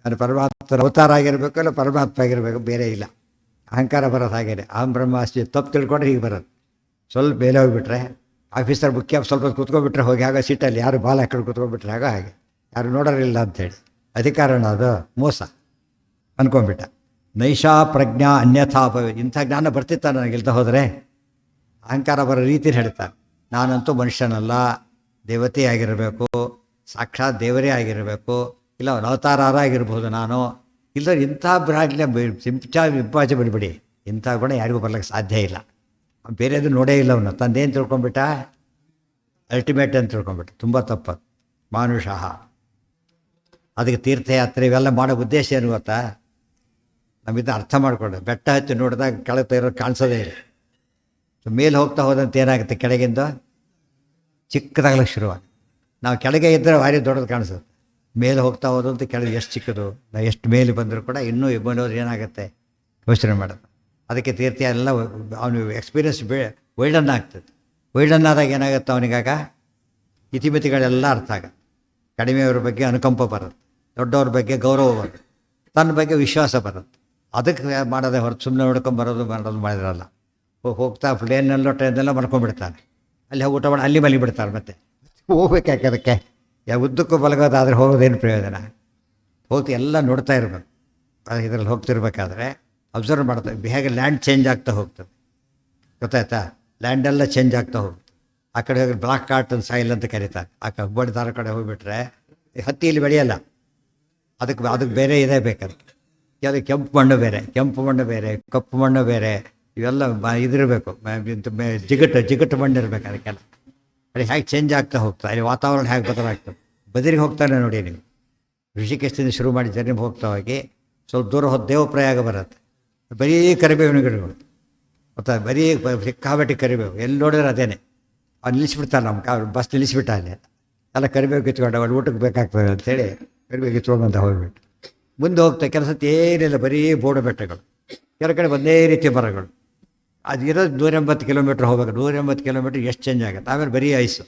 ಅದು ಪರಮಾತ್ಮನ ಅವತಾರ ಆಗಿರಬೇಕು, ಇಲ್ಲ ಪರಮಾತ್ಮ ಆಗಿರಬೇಕು, ಬೇರೆ ಇಲ್ಲ. ಅಹಂಕಾರ ಬರೋದು ಹಾಗೇನೆ. ಅಹಂ ಬ್ರಹ್ಮಾಸ್ಮಿ ತಪ್ಪು ತಿಳ್ಕೊಂಡ್ರೆ ಹೀಗೆ ಬರೋದು. ಸ್ವಲ್ಪ ಮೇಲೆ ಹೋಗಿಬಿಟ್ರೆ ಆಫೀಸರ್ ಮುಖ್ಯ ಸ್ವಲ್ಪ ಕೂತ್ಕೊಬಿಟ್ರೆ ಹೋಗಿ ಆಗ ಸೀಟಲ್ಲಿ ಯಾರು ಬಾಲ್ ಹಾಕೊಂಡು ಕೂತ್ಕೊಂಡ್ಬಿಟ್ರೆ ಆಗ ಹಾಗೆ ಯಾರು ನೋಡೋರಿಲ್ಲ ಅಂಥೇಳಿ ಅಧಿಕಾರಣ ಅದು ಮೋಸ ಅಂದ್ಕೊಂಡ್ಬಿಟ್ಟ. ನೈಷಾ ಪ್ರಜ್ಞಾ ಅನ್ಯಥಾಭವ. ಇಂಥ ಜ್ಞಾನ ಬರ್ತಿತ್ತ ನನಗಿಲ್ದ ಹೋದರೆ. ಅಹಂಕಾರ ಬರೋ ರೀತಿಯಲ್ಲಿ ಹೇಳ್ತಾರೆ, ನಾನಂತೂ ಮನುಷ್ಯನಲ್ಲ, ದೇವತೆ ಆಗಿರಬೇಕು, ಸಾಕ್ಷಾತ್ ದೇವರೇ ಆಗಿರಬೇಕು, ಇಲ್ಲ ಅವತಾರ ಆಗಿರ್ಬೋದು ನಾನು, ಇಲ್ಲ ಇಂಥ ಬ್ರಾಗ್ಲೆ ಇಂಪಾಚ ಬಿಡ್ಬಿಡಿ. ಇಂಥ ಗುಣ ಯಾರಿಗೂ ಬರ್ಲಿಕ್ಕೆ ಸಾಧ್ಯ ಇಲ್ಲ. ಬೇರೆದು ನೋಡೇ ಇಲ್ಲ ಅವನು. ತಂದೇನು ತಿಳ್ಕೊಂಬಿಟ್ಟ, ಅಲ್ಟಿಮೇಟ್ ಅಂತ ತಿಳ್ಕೊಂಬಿಟ್ಟ. ತುಂಬ ತಪ್ಪದು. ಮಾನುಷಃ. ಅದಕ್ಕೆ ತೀರ್ಥಯಾತ್ರೆ ಇವೆಲ್ಲ ಮಾಡೋ ಉದ್ದೇಶ ಏನು ಗೊತ್ತಾ? ನಮ್ಮಿಂದ ಅರ್ಥ ಮಾಡಿಕೊಂಡು ಬೆಟ್ಟ ಹತ್ತಿ ನೋಡಿದಾಗ ಕೆಳಗೆ ಇರೋದು ಕಾಣಿಸೋದೇ ಇಲ್ಲ. ಮೇಲೆ ಹೋಗ್ತಾ ಹೋದಂತೆ ಏನಾಗುತ್ತೆ, ಕೆಳಗಿಂದ ಚಿಕ್ಕದಾಗ್ಲಿಕ್ಕೆ ಶುರುವಾಗಿ. ನಾವು ಕೆಳಗೆ ಇದ್ದರೆ ಭಾರಿ ದೊಡ್ಡದು ಕಾಣಿಸುತ್ತೆ. ಮೇಲೆ ಹೋಗ್ತಾ ಹೋದಂತ ಕೆಳಗೆ ಎಷ್ಟು ಚಿಕ್ಕದು. ನಾವು ಎಷ್ಟು ಮೇಲೆ ಬಂದರೂ ಕೂಡ ಇನ್ನೂ ಬಂದೋದ್ರೆ ಏನಾಗುತ್ತೆ ಯೋಚನೆ ಮಾಡೋದು. ಅದಕ್ಕೆ ತೀರ್ಥ ಎಲ್ಲ ಅವನು ಎಕ್ಸ್ಪೀರಿಯನ್ಸ್ ವೈಡನ್ ಆಗ್ತದೆ. ವೈಡನ್ ಆದಾಗ ಏನಾಗುತ್ತೆ ಅವನಿಗಾಗ ಇತಿಮಿತಿಗಳೆಲ್ಲ ಅರ್ಥ ಆಗುತ್ತೆ. ಕಡಿಮೆಯವ್ರ ಬಗ್ಗೆ ಅನುಕಂಪ ಬರುತ್ತೆ, ದೊಡ್ಡವ್ರ ಬಗ್ಗೆ ಗೌರವ ಬರುತ್ತೆ, ತನ್ನ ಬಗ್ಗೆ ವಿಶ್ವಾಸ ಬರುತ್ತೆ. ಅದಕ್ಕೆ ಮಾಡೋದೇ ಹೊರತು ಸುಮ್ಮನೆ ನೋಡ್ಕೊಂಬರೋದು ಮಾಡಿದ್ರಲ್ಲ. ಹೋಗ್ತಾ ಪ್ಲೇನಲ್ಲೋ ಟ್ರೈನಲ್ಲೋ ಮಾಡ್ಕೊಂಡ್ಬಿಡ್ತಾನೆ. ಅಲ್ಲಿ ಊಟ ಮಾಡಿ ಅಲ್ಲಿ ಮಲಗಿಬಿಡ್ತಾರೆ. ಮತ್ತೆ ಹೋಗ್ಬೇಕು ಯಾಕೆ ಅದಕ್ಕೆ? ಉದ್ದಕ್ಕೂ ಮಲಗೋದಾದರೆ ಹೋಗೋದೇನು ಪ್ರಯೋಜನ? ಹೋಗ್ತಿ ಎಲ್ಲ ನೋಡ್ತಾ ಇರಬೇಕು. ಇದರಲ್ಲಿ ಹೋಗ್ತಿರ್ಬೇಕಾದ್ರೆ ಅಬ್ಸರ್ವ್ ಮಾಡ್ತಾರೆ ಹೇಗೆ ಲ್ಯಾಂಡ್ ಚೇಂಜ್ ಆಗ್ತಾ ಹೋಗ್ತದೆ. ಗೊತ್ತಾಯ್ತಾ? ಲ್ಯಾಂಡೆಲ್ಲ ಚೇಂಜ್ ಆಗ್ತಾ ಹೋಗುತ್ತೆ. ಆ ಕಡೆ ಹೋಗಿ ಬ್ಲಾಕ್ ಕಾಟನ್ ಸಾಯಿಲ್ ಅಂತ ಕರೀತಾರೆ. ಆ ಕಬ್ಬಡಿ ದಾರ ಕಡೆ ಹೋಗಿಬಿಟ್ರೆ ಹತ್ತಿ ಇಲ್ಲಿ ಬೆಳೆಯಲ್ಲ. ಅದಕ್ಕೆ ಬೇರೆ ಇದೇ ಬೇಕಾದ್ರೆ. ಅದು ಕೆಂಪು ಮಣ್ಣು ಬೇರೆ, ಕೆಂಪು ಮಣ್ಣು ಬೇರೆ, ಕಪ್ಪು ಮಣ್ಣು ಬೇರೆ, ಇವೆಲ್ಲ ಇದಿರಬೇಕು. ಜಿಗಟ್ಟು ಮಣ್ಣು ಇರಬೇಕು ಅದಕ್ಕೆಲ್ಲ. ಅಲ್ಲಿ ಹೇಗೆ ಚೇಂಜ್ ಆಗ್ತಾ ಹೋಗ್ತದೆ, ಅಲ್ಲಿ ವಾತಾವರಣ ಹೇಗೆ ಬದಲಾಗ್ತದೆ. ಬದರಿಗೆ ಹೋಗ್ತಾನೆ ನೋಡಿ ನೀವು. ಋಷಿಕೇಶದಿಂದ ಶುರು ಮಾಡಿ ಜರ್ನಿ ಹೋಗ್ತಾ ಹೋಗಿ ಸ್ವಲ್ಪ ದೂರ ಹೋದ ದೇವಪ್ರಯಾಗ ಬರುತ್ತೆ. ಬರೀ ಕರಿಬೇವಿನ ಗಿಡಗಳು ಗೊತ್ತಾ, ಬರೀ ಸಿಕ್ಕಾಬಟ್ಟಿ ಕರಿಬೇವು. ಎಲ್ಲಿ ನೋಡಿದ್ರೆ ಅದೇನೆ. ಅವ್ನು ನಿಲ್ಲಿಸ್ಬಿಡ್ತಾನೆ, ನಮ್ಮ ಬಸ್ ನಿಲ್ಲಿಸ್ಬಿಟ್ಟ ಅಲ್ಲಿ ಎಲ್ಲ ಕರಿಬೇವು ಕಿತ್ಕೊಂಡು ಅವ್ರು ಊಟಕ್ಕೆ ಬೇಕಾಗ್ತದೆ ಅಂತೇಳಿ ಕರಿಬೇವು ಕಿತ್ಕೊಂಡಂತ ಹೋಗ್ಬಿಟ್ಟು ಮುಂದೆ ಹೋಗ್ತಾ ಕೆಲಸಕ್ಕೆ ಏನಿಲ್ಲ, ಬರೀ ಬೋಡು ಬೆಟ್ಟಗಳು, ಕೆಲ ಕಡೆ ಒಂದೇ ರೀತಿಯ ಮರಗಳು. ಅದು ಇರೋದು 180 ಕಿಲೋಮೀಟ್ರ್ ಹೋಗ್ಬೇಕು. 180 ಕಿಲೋಮೀಟ್ರ್ ಎಷ್ಟು ಚೇಂಜ್ ಆಗುತ್ತೆ. ಆಮೇಲೆ ಬರೀ ಐಸು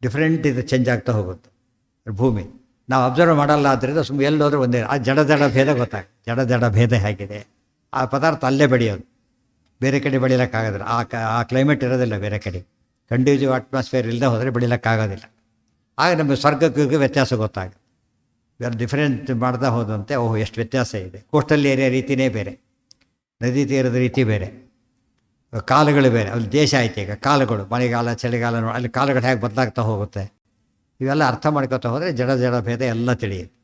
ಡಿಫ್ರೆಂಟ್ ಇದು ಚೇಂಜ್ ಆಗ್ತಾ ಹೋಗುತ್ತೆ ಭೂಮಿ. ನಾವು ಅಬ್ಸರ್ವ್ ಮಾಡಲ್ಲ. ಆದ್ದರಿಂದ ಸುಮ್ಮನೆ ಎಲ್ಲೋದ್ರೂ ಒಂದೇ. ಆ ಜಡ ಭೇದ ಗೊತ್ತಾಗುತ್ತೆ. ಜಡ ಭೇದ ಹೇಗಿದೆ. ಆ ಪದಾರ್ಥ ಅಲ್ಲೇ ಬೆಳೆಯೋದು, ಬೇರೆ ಕಡೆ ಬೆಳೀಲಿಕ್ಕಾಗೋದಿಲ್ಲ. ಆ ಕ್ಲೈಮೇಟ್ ಇರೋದಿಲ್ಲ ಬೇರೆ ಕಡೆ. ಕಂಡ್ಯೂಸಿವ್ ಅಟ್ಮಾಸ್ಫಿಯರ್ ಇಲ್ಲದೆ ಹೋದರೆ ಬೆಳೀಲಿಕ್ಕಾಗೋದಿಲ್ಲ. ಆಗ ನಮಗೆ ಸ್ವರ್ಗಕ್ಕೆ ವ್ಯತ್ಯಾಸ ಗೊತ್ತಾಗುತ್ತೆ. ಬೇರೆ ಡಿಫ್ರೆಂಟ್ ಮಾಡ್ತಾ ಹೋದಂತೆ ಓಹೋ ಎಷ್ಟು ವ್ಯತ್ಯಾಸ ಇದೆ. ಕೋಸ್ಟಲ್ ಏರಿಯಾ ರೀತಿಯೇ ಬೇರೆ, ನದಿ ತೀರದ ರೀತಿ ಬೇರೆ, ಕಾಲಗಳು ಬೇರೆ. ಅಲ್ಲಿ ದೇಶ ಆಯ್ತು ಈಗ ಕಾಲಗಳು, ಮಳೆಗಾಲ ಚಳಿಗಾಲ ಅಲ್ಲಿ ಕಾಲಗಳು ಹೇಗೆ ಬದಲಾಗ್ತಾ ಹೋಗುತ್ತೆ. ಇವೆಲ್ಲ ಅರ್ಥ ಮಾಡ್ಕೊತಾ ಹೋದರೆ ಜಡ ಭೇದ ಎಲ್ಲ ತಿಳಿಯುತ್ತೆ.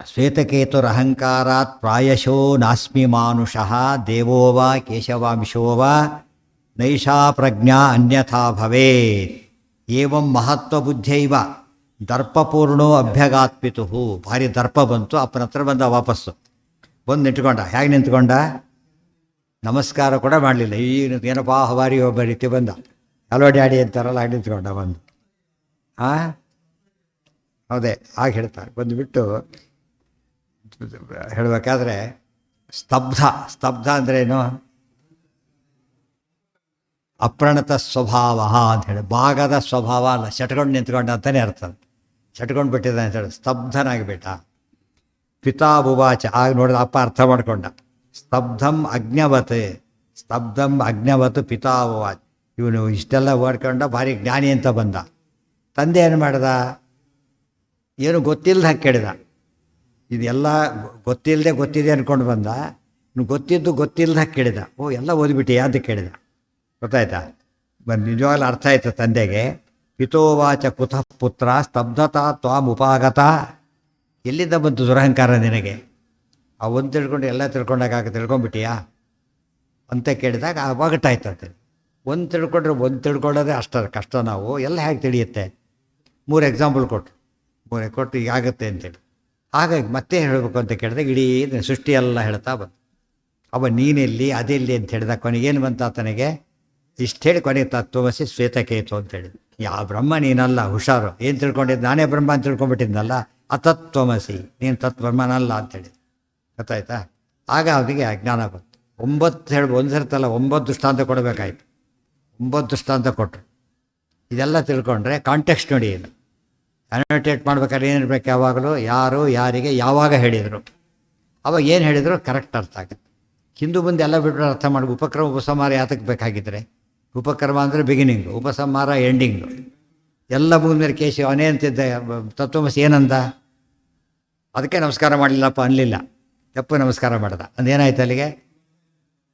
ಶ್ವೇತಕೇತುರಹಂಕಾರಾತ್ ಪ್ರಾಯಶೋ ನಾಸ್ಮಿ ಮಾನುಷಃ ದೇವೋವ ಕೇಶವಾಂಶೋವ ನೈಷಾ ಪ್ರಜ್ಞಾ ಅನ್ಯಥಾ ಭವೇತ್. ಏವಂ ಮಹತ್ವಬುದ್ಧೈವ ದರ್ಪಪೂರ್ಣೋ ಅಭ್ಯಗಾತ್ಪಿತು. ಭಾರಿ ದರ್ಪ ಬಂತು. ಅಪ್ಪನ ಹತ್ರ ಬಂದ ವಾಪಸ್ಸು ಬಂದು ನಿಂತ್ಕೊಂಡ. ಹೇಗೆ ನಿಂತ್ಕೊಂಡ? ನಮಸ್ಕಾರ ಕೂಡ ಮಾಡಲಿಲ್ಲ. ಈಗ ಏನಪ್ಪಾ ಹವಾರಿ ಒಬ್ಬ ರೀತಿ ಬಂದ. ಹಲೋ ಡ್ಯಾಡಿ ಅಂತಾರಲ್ಲ ಹಾಗೆ ನಿಂತ್ಕೊಂಡ ಬಂದು. ಹೌದೇ ಹಾಗೆ ಹೇಳ್ತಾರೆ. ಬಂದುಬಿಟ್ಟು ಹೇಳಬೇಕಾದ್ರೆ ಸ್ತಬ್ಧ ಅಂದ್ರೇನು? ಅಪ್ರಣತ ಸ್ವಭಾವ ಅಂತ ಹೇಳಿ. ಭಾಗದ ಸ್ವಭಾವ ಅಲ್ಲ, ಶಟ್ಕೊಂಡು ನಿಂತ್ಕೊಂಡ ಅಂತಲೇ ಅರ್ಥ. ಶಟ್ಕೊಂಡು ಬಿಟ್ಟಿದ್ದ ಅಂತೇಳಿ ಸ್ತಬ್ಧನಾಗಿಬಿಟ್ಟ. ಪಿತಾಭುವಾಚ. ಆಗ ನೋಡಿದ ಅಪ್ಪ ಅರ್ಥ ಮಾಡ್ಕೊಂಡ. ಸ್ತಬ್ಧಂ ಅಗ್ನವತ್ ಪಿತಾಭುವಾಚ. ಇವನು ಇಷ್ಟೆಲ್ಲ ಓಡ್ಕೊಂಡ ಭಾರಿ ಜ್ಞಾನಿ ಅಂತ ಬಂದ. ತಂದೆ ಏನು ಮಾಡ್ದ? ಏನು ಗೊತ್ತಿಲ್ಲದ ಹಾಗೆ ಕೇಳಿದ. ಇದೆಲ್ಲ ಗೊತ್ತಿದೆ ಅಂದ್ಕೊಂಡು ಬಂದ. ಇನ್ನು ಗೊತ್ತಿಲ್ಲದ ಹಾಗೆ ಕೇಳಿದ. ಓ ಎಲ್ಲ ಓದ್ಬಿಟ್ಟಿಯಾ ಅಂತ ಕೇಳಿದ. ಗೊತ್ತಾಯ್ತಾ? ನಿಜವಾಗ್ಲೂ ಅರ್ಥ ಆಯ್ತು ತಂದೆಗೆ. ಪಿತೋವಾಚ ಕುತಃ ಪುತ್ರ ಸ್ತಬ್ಧತಾ ತ್ವಾಮುಪಾಗತ. ಎಲ್ಲಿಂದ ಬಂತು ದುರಹಂಕಾರ ನಿನಗೆ? ಆ ಒಂದು ತಿಳ್ಕೊಂಡು ಎಲ್ಲ ತಿಳ್ಕೊಂಡ್ಬಿಟ್ಟಿಯಾ ಅಂತ ಕೇಳಿದಾಗ ಒಗಟಾಯ್ತಂತೆ. ಒಂದು ತಿಳ್ಕೊಳ್ಳೋದೇ ಅಷ್ಟ ಕಷ್ಟ. ನಾವು ಎಲ್ಲ ಹೇಗೆ ತಿಳಿಯುತ್ತೆ? 3 ಎಕ್ಸಾಂಪಲ್ ಕೊಟ್ಟು ಈಗ ಆಗುತ್ತೆ ಅಂತೇಳಿ. ಹಾಗಾಗಿ ಮತ್ತೆ ಹೇಳಬೇಕು ಅಂತ ಕೇಳಿದಾಗ ಇಡೀ ಸೃಷ್ಟಿ ಎಲ್ಲ ಹೇಳ್ತಾ ಬಂತು. ಅವ ನೀನೆಲ್ಲಿ ಅದೆಲ್ಲಿ ಅಂತ ಹೇಳಿದಾಗ ಕೊನೆಗೇನು ಬಂತ ಆತನಿಗೆ? ಇಷ್ಟು ಹೇಳಿ ಕೊನೆಗೆ ತತ್ವಮಸಿ ಶ್ವೇತಕೇತು ಅಂತ ಹೇಳಿದ್ರು. ಯಾವ ಬ್ರಹ್ಮ ನೀನಲ್ಲ, ಹುಷಾರು. ಏನು ತಿಳ್ಕೊಂಡಿದ್ದು? ನಾನೇ ಬ್ರಹ್ಮ ಅಂತ ತಿಳ್ಕೊಂಡ್ಬಿಟ್ಟಿದ್ನಲ್ಲ. ಅತತ್ವಮಸಿ, ನೀನು ತತ್ಬ್ರಹ್ಮನಲ್ಲ ಅಂತೇಳಿ. ಗೊತ್ತಾಯ್ತಾ? ಆಗ ಅವನಿಗೆ ಅಜ್ಞಾನ ಬಂತು. 9 ಒಂದು ಸರ್ತಲ್ಲ 9 ದೃಷ್ಟಾಂತ ಕೊಡಬೇಕಾಯ್ತು. 9 ದೃಷ್ಟಾಂತ ಕೊಟ್ಟರು. ಇದೆಲ್ಲ ತಿಳ್ಕೊಂಡ್ರೆ ಕಾಂಟೆಕ್ಸ್ಟ್ ನೋಡಿ. ಇದು ಅನೋಟೇಟ್ ಮಾಡ್ಬೇಕಾದ್ರೆ ಏನಿರ್ಬೇಕು ಯಾವಾಗಲೂ ಯಾರು ಯಾರಿಗೆ ಯಾವಾಗ ಹೇಳಿದರು, ಅವಾಗ ಏನು ಹೇಳಿದ್ರು ಕರೆಕ್ಟ್ ಅರ್ಥ ಆಗುತ್ತೆ. ಹಿಂದೂ ಮುಂದೆ ಎಲ್ಲ ಬಿಟ್ಟರೆ ಅರ್ಥ ಮಾಡಿ ಉಪಕ್ರಮ ಉಪಸಂಹಾರ ಯಾತಕ್ಕೆ ಬೇಕಾಗಿದ್ದರೆ, ಉಪಕ್ರಮ ಅಂದರೆ ಬಿಗಿನಿಂಗು, ಉಪಸಂಹಾರ ಎಂಡಿಂಗು. ಎಲ್ಲ ಮುಗಿದ್ಮೇಲೆ ಕೇಶಿ ಅವನೇಂತಿದ್ದ ತತ್ವಮಸಿ ಏನಂದ, ಅದಕ್ಕೆ ನಮಸ್ಕಾರ ಮಾಡಲಿಲ್ಲಪ್ಪ ಅನ್ನಲಿಲ್ಲ, ತಪ್ಪು ನಮಸ್ಕಾರ ಮಾಡ್ದ ಅಂದೇನಾಯ್ತು ಅಲ್ಲಿಗೆ,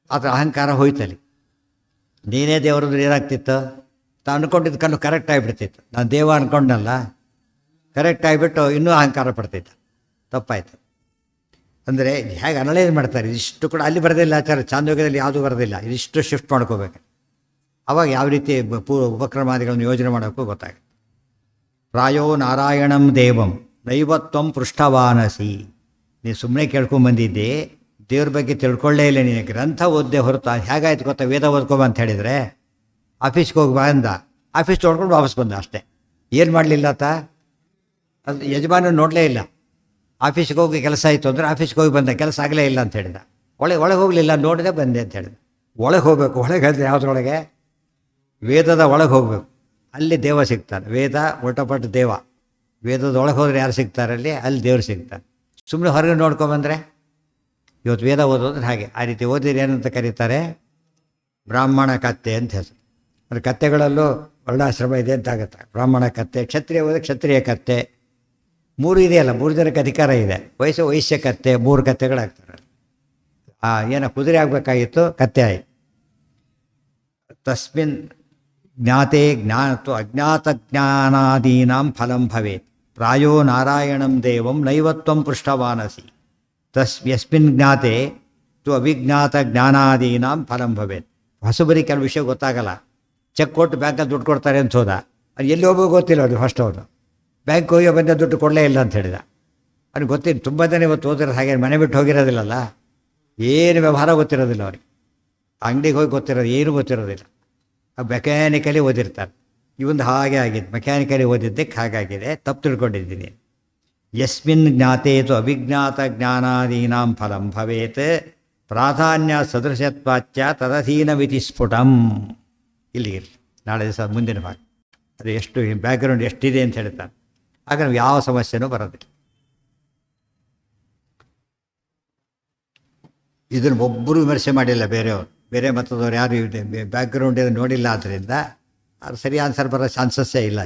ಅದರ ಅಹಂಕಾರ ಹೋಯ್ತಲ್ಲಿ. ನೀನೇ ದೇವರದ್ದು ಏನಾಗ್ತಿತ್ತು, ತಾ ಅಂದ್ಕೊಂಡಿದ್ದು ಕಣ್ಣು ಕರೆಕ್ಟ್ ಆಗಿಬಿಡ್ತಿತ್ತು. ನಾನು ದೇವ ಅಂದ್ಕೊಂಡಲ್ಲ, ಕರೆಕ್ಟ್ ಆಗಿಬಿಟ್ಟು ಇನ್ನೂ ಅಹಂಕಾರ ಪಡ್ತಿತ್ತು, ತಪ್ಪಾಯಿತು. ಅಂದರೆ ಹೇಗೆ ಅನಲೈಸ್ ಮಾಡ್ತಾರೆ, ಇದಿಷ್ಟು ಕೂಡ ಅಲ್ಲಿ ಬರೋದಿಲ್ಲ ಆಚಾರ, ಚಾಂದೋಗ್ಯದಲ್ಲಿ ಯಾವುದೂ ಬರೋದಿಲ್ಲ, ಇದಿಷ್ಟು ಶಿಫ್ಟ್ ಮಾಡ್ಕೋಬೇಕು. ಅವಾಗ ಯಾವ ರೀತಿ ಉಪಕ್ರಮಾದಿಗಳನ್ನು ಯೋಜನೆ ಮಾಡೋಕ್ಕೂ ಗೊತ್ತಾಗುತ್ತೆ. ಪ್ರಾಯೋ ನಾರಾಯಣಂ ದೇವಂ ನೈವತ್ವಂ ಪೃಷ್ಠವಾನಸಿ. ನೀನು ಸುಮ್ಮನೆ ಕೇಳ್ಕೊಂಬಂದಿದ್ದೆ, ದೇವ್ರ ಬಗ್ಗೆ ತಿಳ್ಕೊಳ್ಳೇ ಇಲ್ಲ, ನೀನು ಗ್ರಂಥ ಓದ್ದೆ ಹೊರತು. ಹೇಗಾಯ್ತು ಗೊತ್ತಾ, ವೇದ ಓದ್ಕೊಬ ಅಂತ ಹೇಳಿದರೆ ಆಫೀಸ್ಗೆ ಹೋಗಿ ಬಾ ಅಂದ, ಆಫೀಸ್ ತೊಗೊಂಡು ವಾಪಸ್ ಬಂದ ಅಷ್ಟೇ. ಏನು ಮಾಡಲಿಲ್ಲ ಆತ, ಅದು ಯಜಮಾನ ನೋಡಲೇ ಇಲ್ಲ. ಆಫೀಸ್ಗೆ ಹೋಗಿ ಕೆಲಸ ಆಯಿತು ಅಂದರೆ ಆಫೀಸ್ಗೆ ಹೋಗಿ ಬಂದ, ಕೆಲಸ ಆಗಲೇ ಇಲ್ಲ ಅಂತ ಹೇಳಿದ. ಒಳಗೆ ಹೋಗಲಿಲ್ಲ, ನೋಡಿದೆ ಬಂದೆ ಅಂತ ಹೇಳಿದ. ಒಳಗೆ ಹೋಗಬೇಕು, ಒಳಗೆ ಹೇಳಿದ್ರೆ ಯಾವುದ್ರೊಳಗೆ, ವೇದದ ಒಳಗೆ ಹೋಗಬೇಕು, ಅಲ್ಲಿ ದೇವ ಸಿಗ್ತಾನೆ. ವೇದ ಒಟ್ಟಪಟ್ಟು ದೇವ, ವೇದದ ಒಳಗೆ ಹೋದರೆ ಯಾರು ಸಿಗ್ತಾರೆ ಅಲ್ಲಿ ದೇವ್ರು ಸಿಗ್ತಾನೆ. ಸುಮ್ಮನೆ ಹೊರಗೆ ನೋಡ್ಕೊಂಬಂದರೆ, ಇವತ್ತು ವೇದ ಓದೋದ್ರೆ ಹಾಗೆ, ಆ ರೀತಿ ಓದಿದ್ರೆ ಏನಂತ ಕರೀತಾರೆ, ಬ್ರಾಹ್ಮಣ ಕತ್ತೆ ಅಂತ ಹೆಸರು. ಅಂದರೆ ಕತ್ತೆಗಳಲ್ಲೂ ವರ್ಣಾಶ್ರಮ ಇದೆ ಅಂತ ಆಗುತ್ತೆ. ಬ್ರಾಹ್ಮಣ ಕತ್ತೆ, ಕ್ಷತ್ರಿಯ ಹೋದರೆ ಕ್ಷತ್ರಿಯ ಕತ್ತೆ, 3 ಇದೆಯಲ್ಲ, 3 ಜನಕ್ಕೆ ಅಧಿಕಾರ ಇದೆ. ವೈಶ್ಯ ಕತ್ತೆ, 3 ಕತ್ತೆಗಳಾಗ್ತಾರೆ. ಏನೋ ಕುದುರೆ ಆಗಬೇಕಾಗಿತ್ತು, ಕತ್ತೆ ಆಯಿತು. ತಸ್ಮಿನ್ ಜ್ಞಾತೆ ಜ್ಞಾತು ಅಜ್ಞಾತ ಜ್ಞಾನಾದೀನಾಂ ಫಲಂ ಭವೇತ್. ಪ್ರಾಯೋ ನಾರಾಯಣಂ ದೇವಂ ನೈವತ್ವಂ ಪೃಷ್ಠವಾನಸಿ. ಯಸ್ಮಿನ್ ಜ್ಞಾತೆ ತು ಅವಿಜ್ಞಾತ ಜ್ಞಾನಾದೀನಾಂ ಫಲಂ ಭವೇತ್. ಹೊಸಬರಿ ಕೆಲವು ವಿಷಯ ಗೊತ್ತಾಗಲ್ಲ, ಚೆಕ್ ಕೊಟ್ಟು ಬ್ಯಾಂಕಲ್ಲಿ ದುಡ್ಡು ಕೊಡ್ತಾರೆ ಅಂತ ಹೋದ, ಅದು ಎಲ್ಲಿ ಹೋಗೋ ಗೊತ್ತಿಲ್ಲ. ಅದು ಫಸ್ಟ್ ಅವನು ಬ್ಯಾಂಕ್ ಹೋಗಿ ಬಂದ ದುಡ್ಡು ಕೊಡಲೇ ಇಲ್ಲ ಅಂತ ಹೇಳಿದ. ಅವ್ನಿಗೆ ಗೊತ್ತಿಲ್ಲ. ತುಂಬ ಜನ ಇವತ್ತು ಓದಿರೋದು ಹಾಗೆ, ಮನೆ ಬಿಟ್ಟು ಹೋಗಿರೋದಿಲ್ಲಲ್ಲ, ಏನು ವ್ಯವಹಾರ ಗೊತ್ತಿರೋದಿಲ್ಲ ಅವ್ರಿಗೆ. ಅಂಗಡಿಗೆ ಹೋಗಿ ಗೊತ್ತಿರೋದು ಏನೂ ಗೊತ್ತಿರೋದಿಲ್ಲ. ಮೆಕ್ಯಾನಿಕಲಿ ಓದಿರ್ತಾರೆ. ಇವೊಂದು ಹಾಗೆ ಆಗಿದೆ, ಮೆಕ್ಯಾನಿಕಲಿ ಓದಿದ್ದಕ್ಕೆ ಹಾಗಾಗಿದೆ, ತಪ್ಪು ತಿಳ್ಕೊಂಡಿದ್ದೀನಿ. ಯಸ್ಮಿನ್ ಜ್ಞಾತೇತು ಅವಿಜ್ಞಾತ ಜ್ಞಾನಾದೀನಾಂ ಫಲಂ ಭವೇತ್ ಪ್ರಾಧಾನ್ಯ ಸದೃಶತ್ವಾಚ್ಯ ತದಧೀನವಿತಿ ಸ್ಫುಟಂ. ಇಲ್ಲಿ ನಾಳೆ ದಿವಸ ಮುಂದಿನ ಭಾಗ ಅದು ಎಷ್ಟು ಬ್ಯಾಕ್ಗ್ರೌಂಡ್ ಎಷ್ಟಿದೆ ಅಂತ ಹೇಳ್ತಾರೆ. ಆಗ ನಾವು ಯಾವ ಸಮಸ್ಯೆನೂ ಬರೋದಿಲ್ಲ. ಇದನ್ನು ಒಬ್ಬರು ವಿಮರ್ಶೆ ಮಾಡಿಲ್ಲ ಬೇರೆಯವರು, ಬೇರೆ ಮತದವ್ರು ಯಾರು ಬ್ಯಾಕ್ಗ್ರೌಂಡ್ ನೋಡಿಲ್ಲ. ಆದ್ದರಿಂದ ಅದು ಸರಿ ಆನ್ಸರ್ ಬರೋ ಚಾನ್ಸಸ್ಸೇ ಇಲ್ಲ.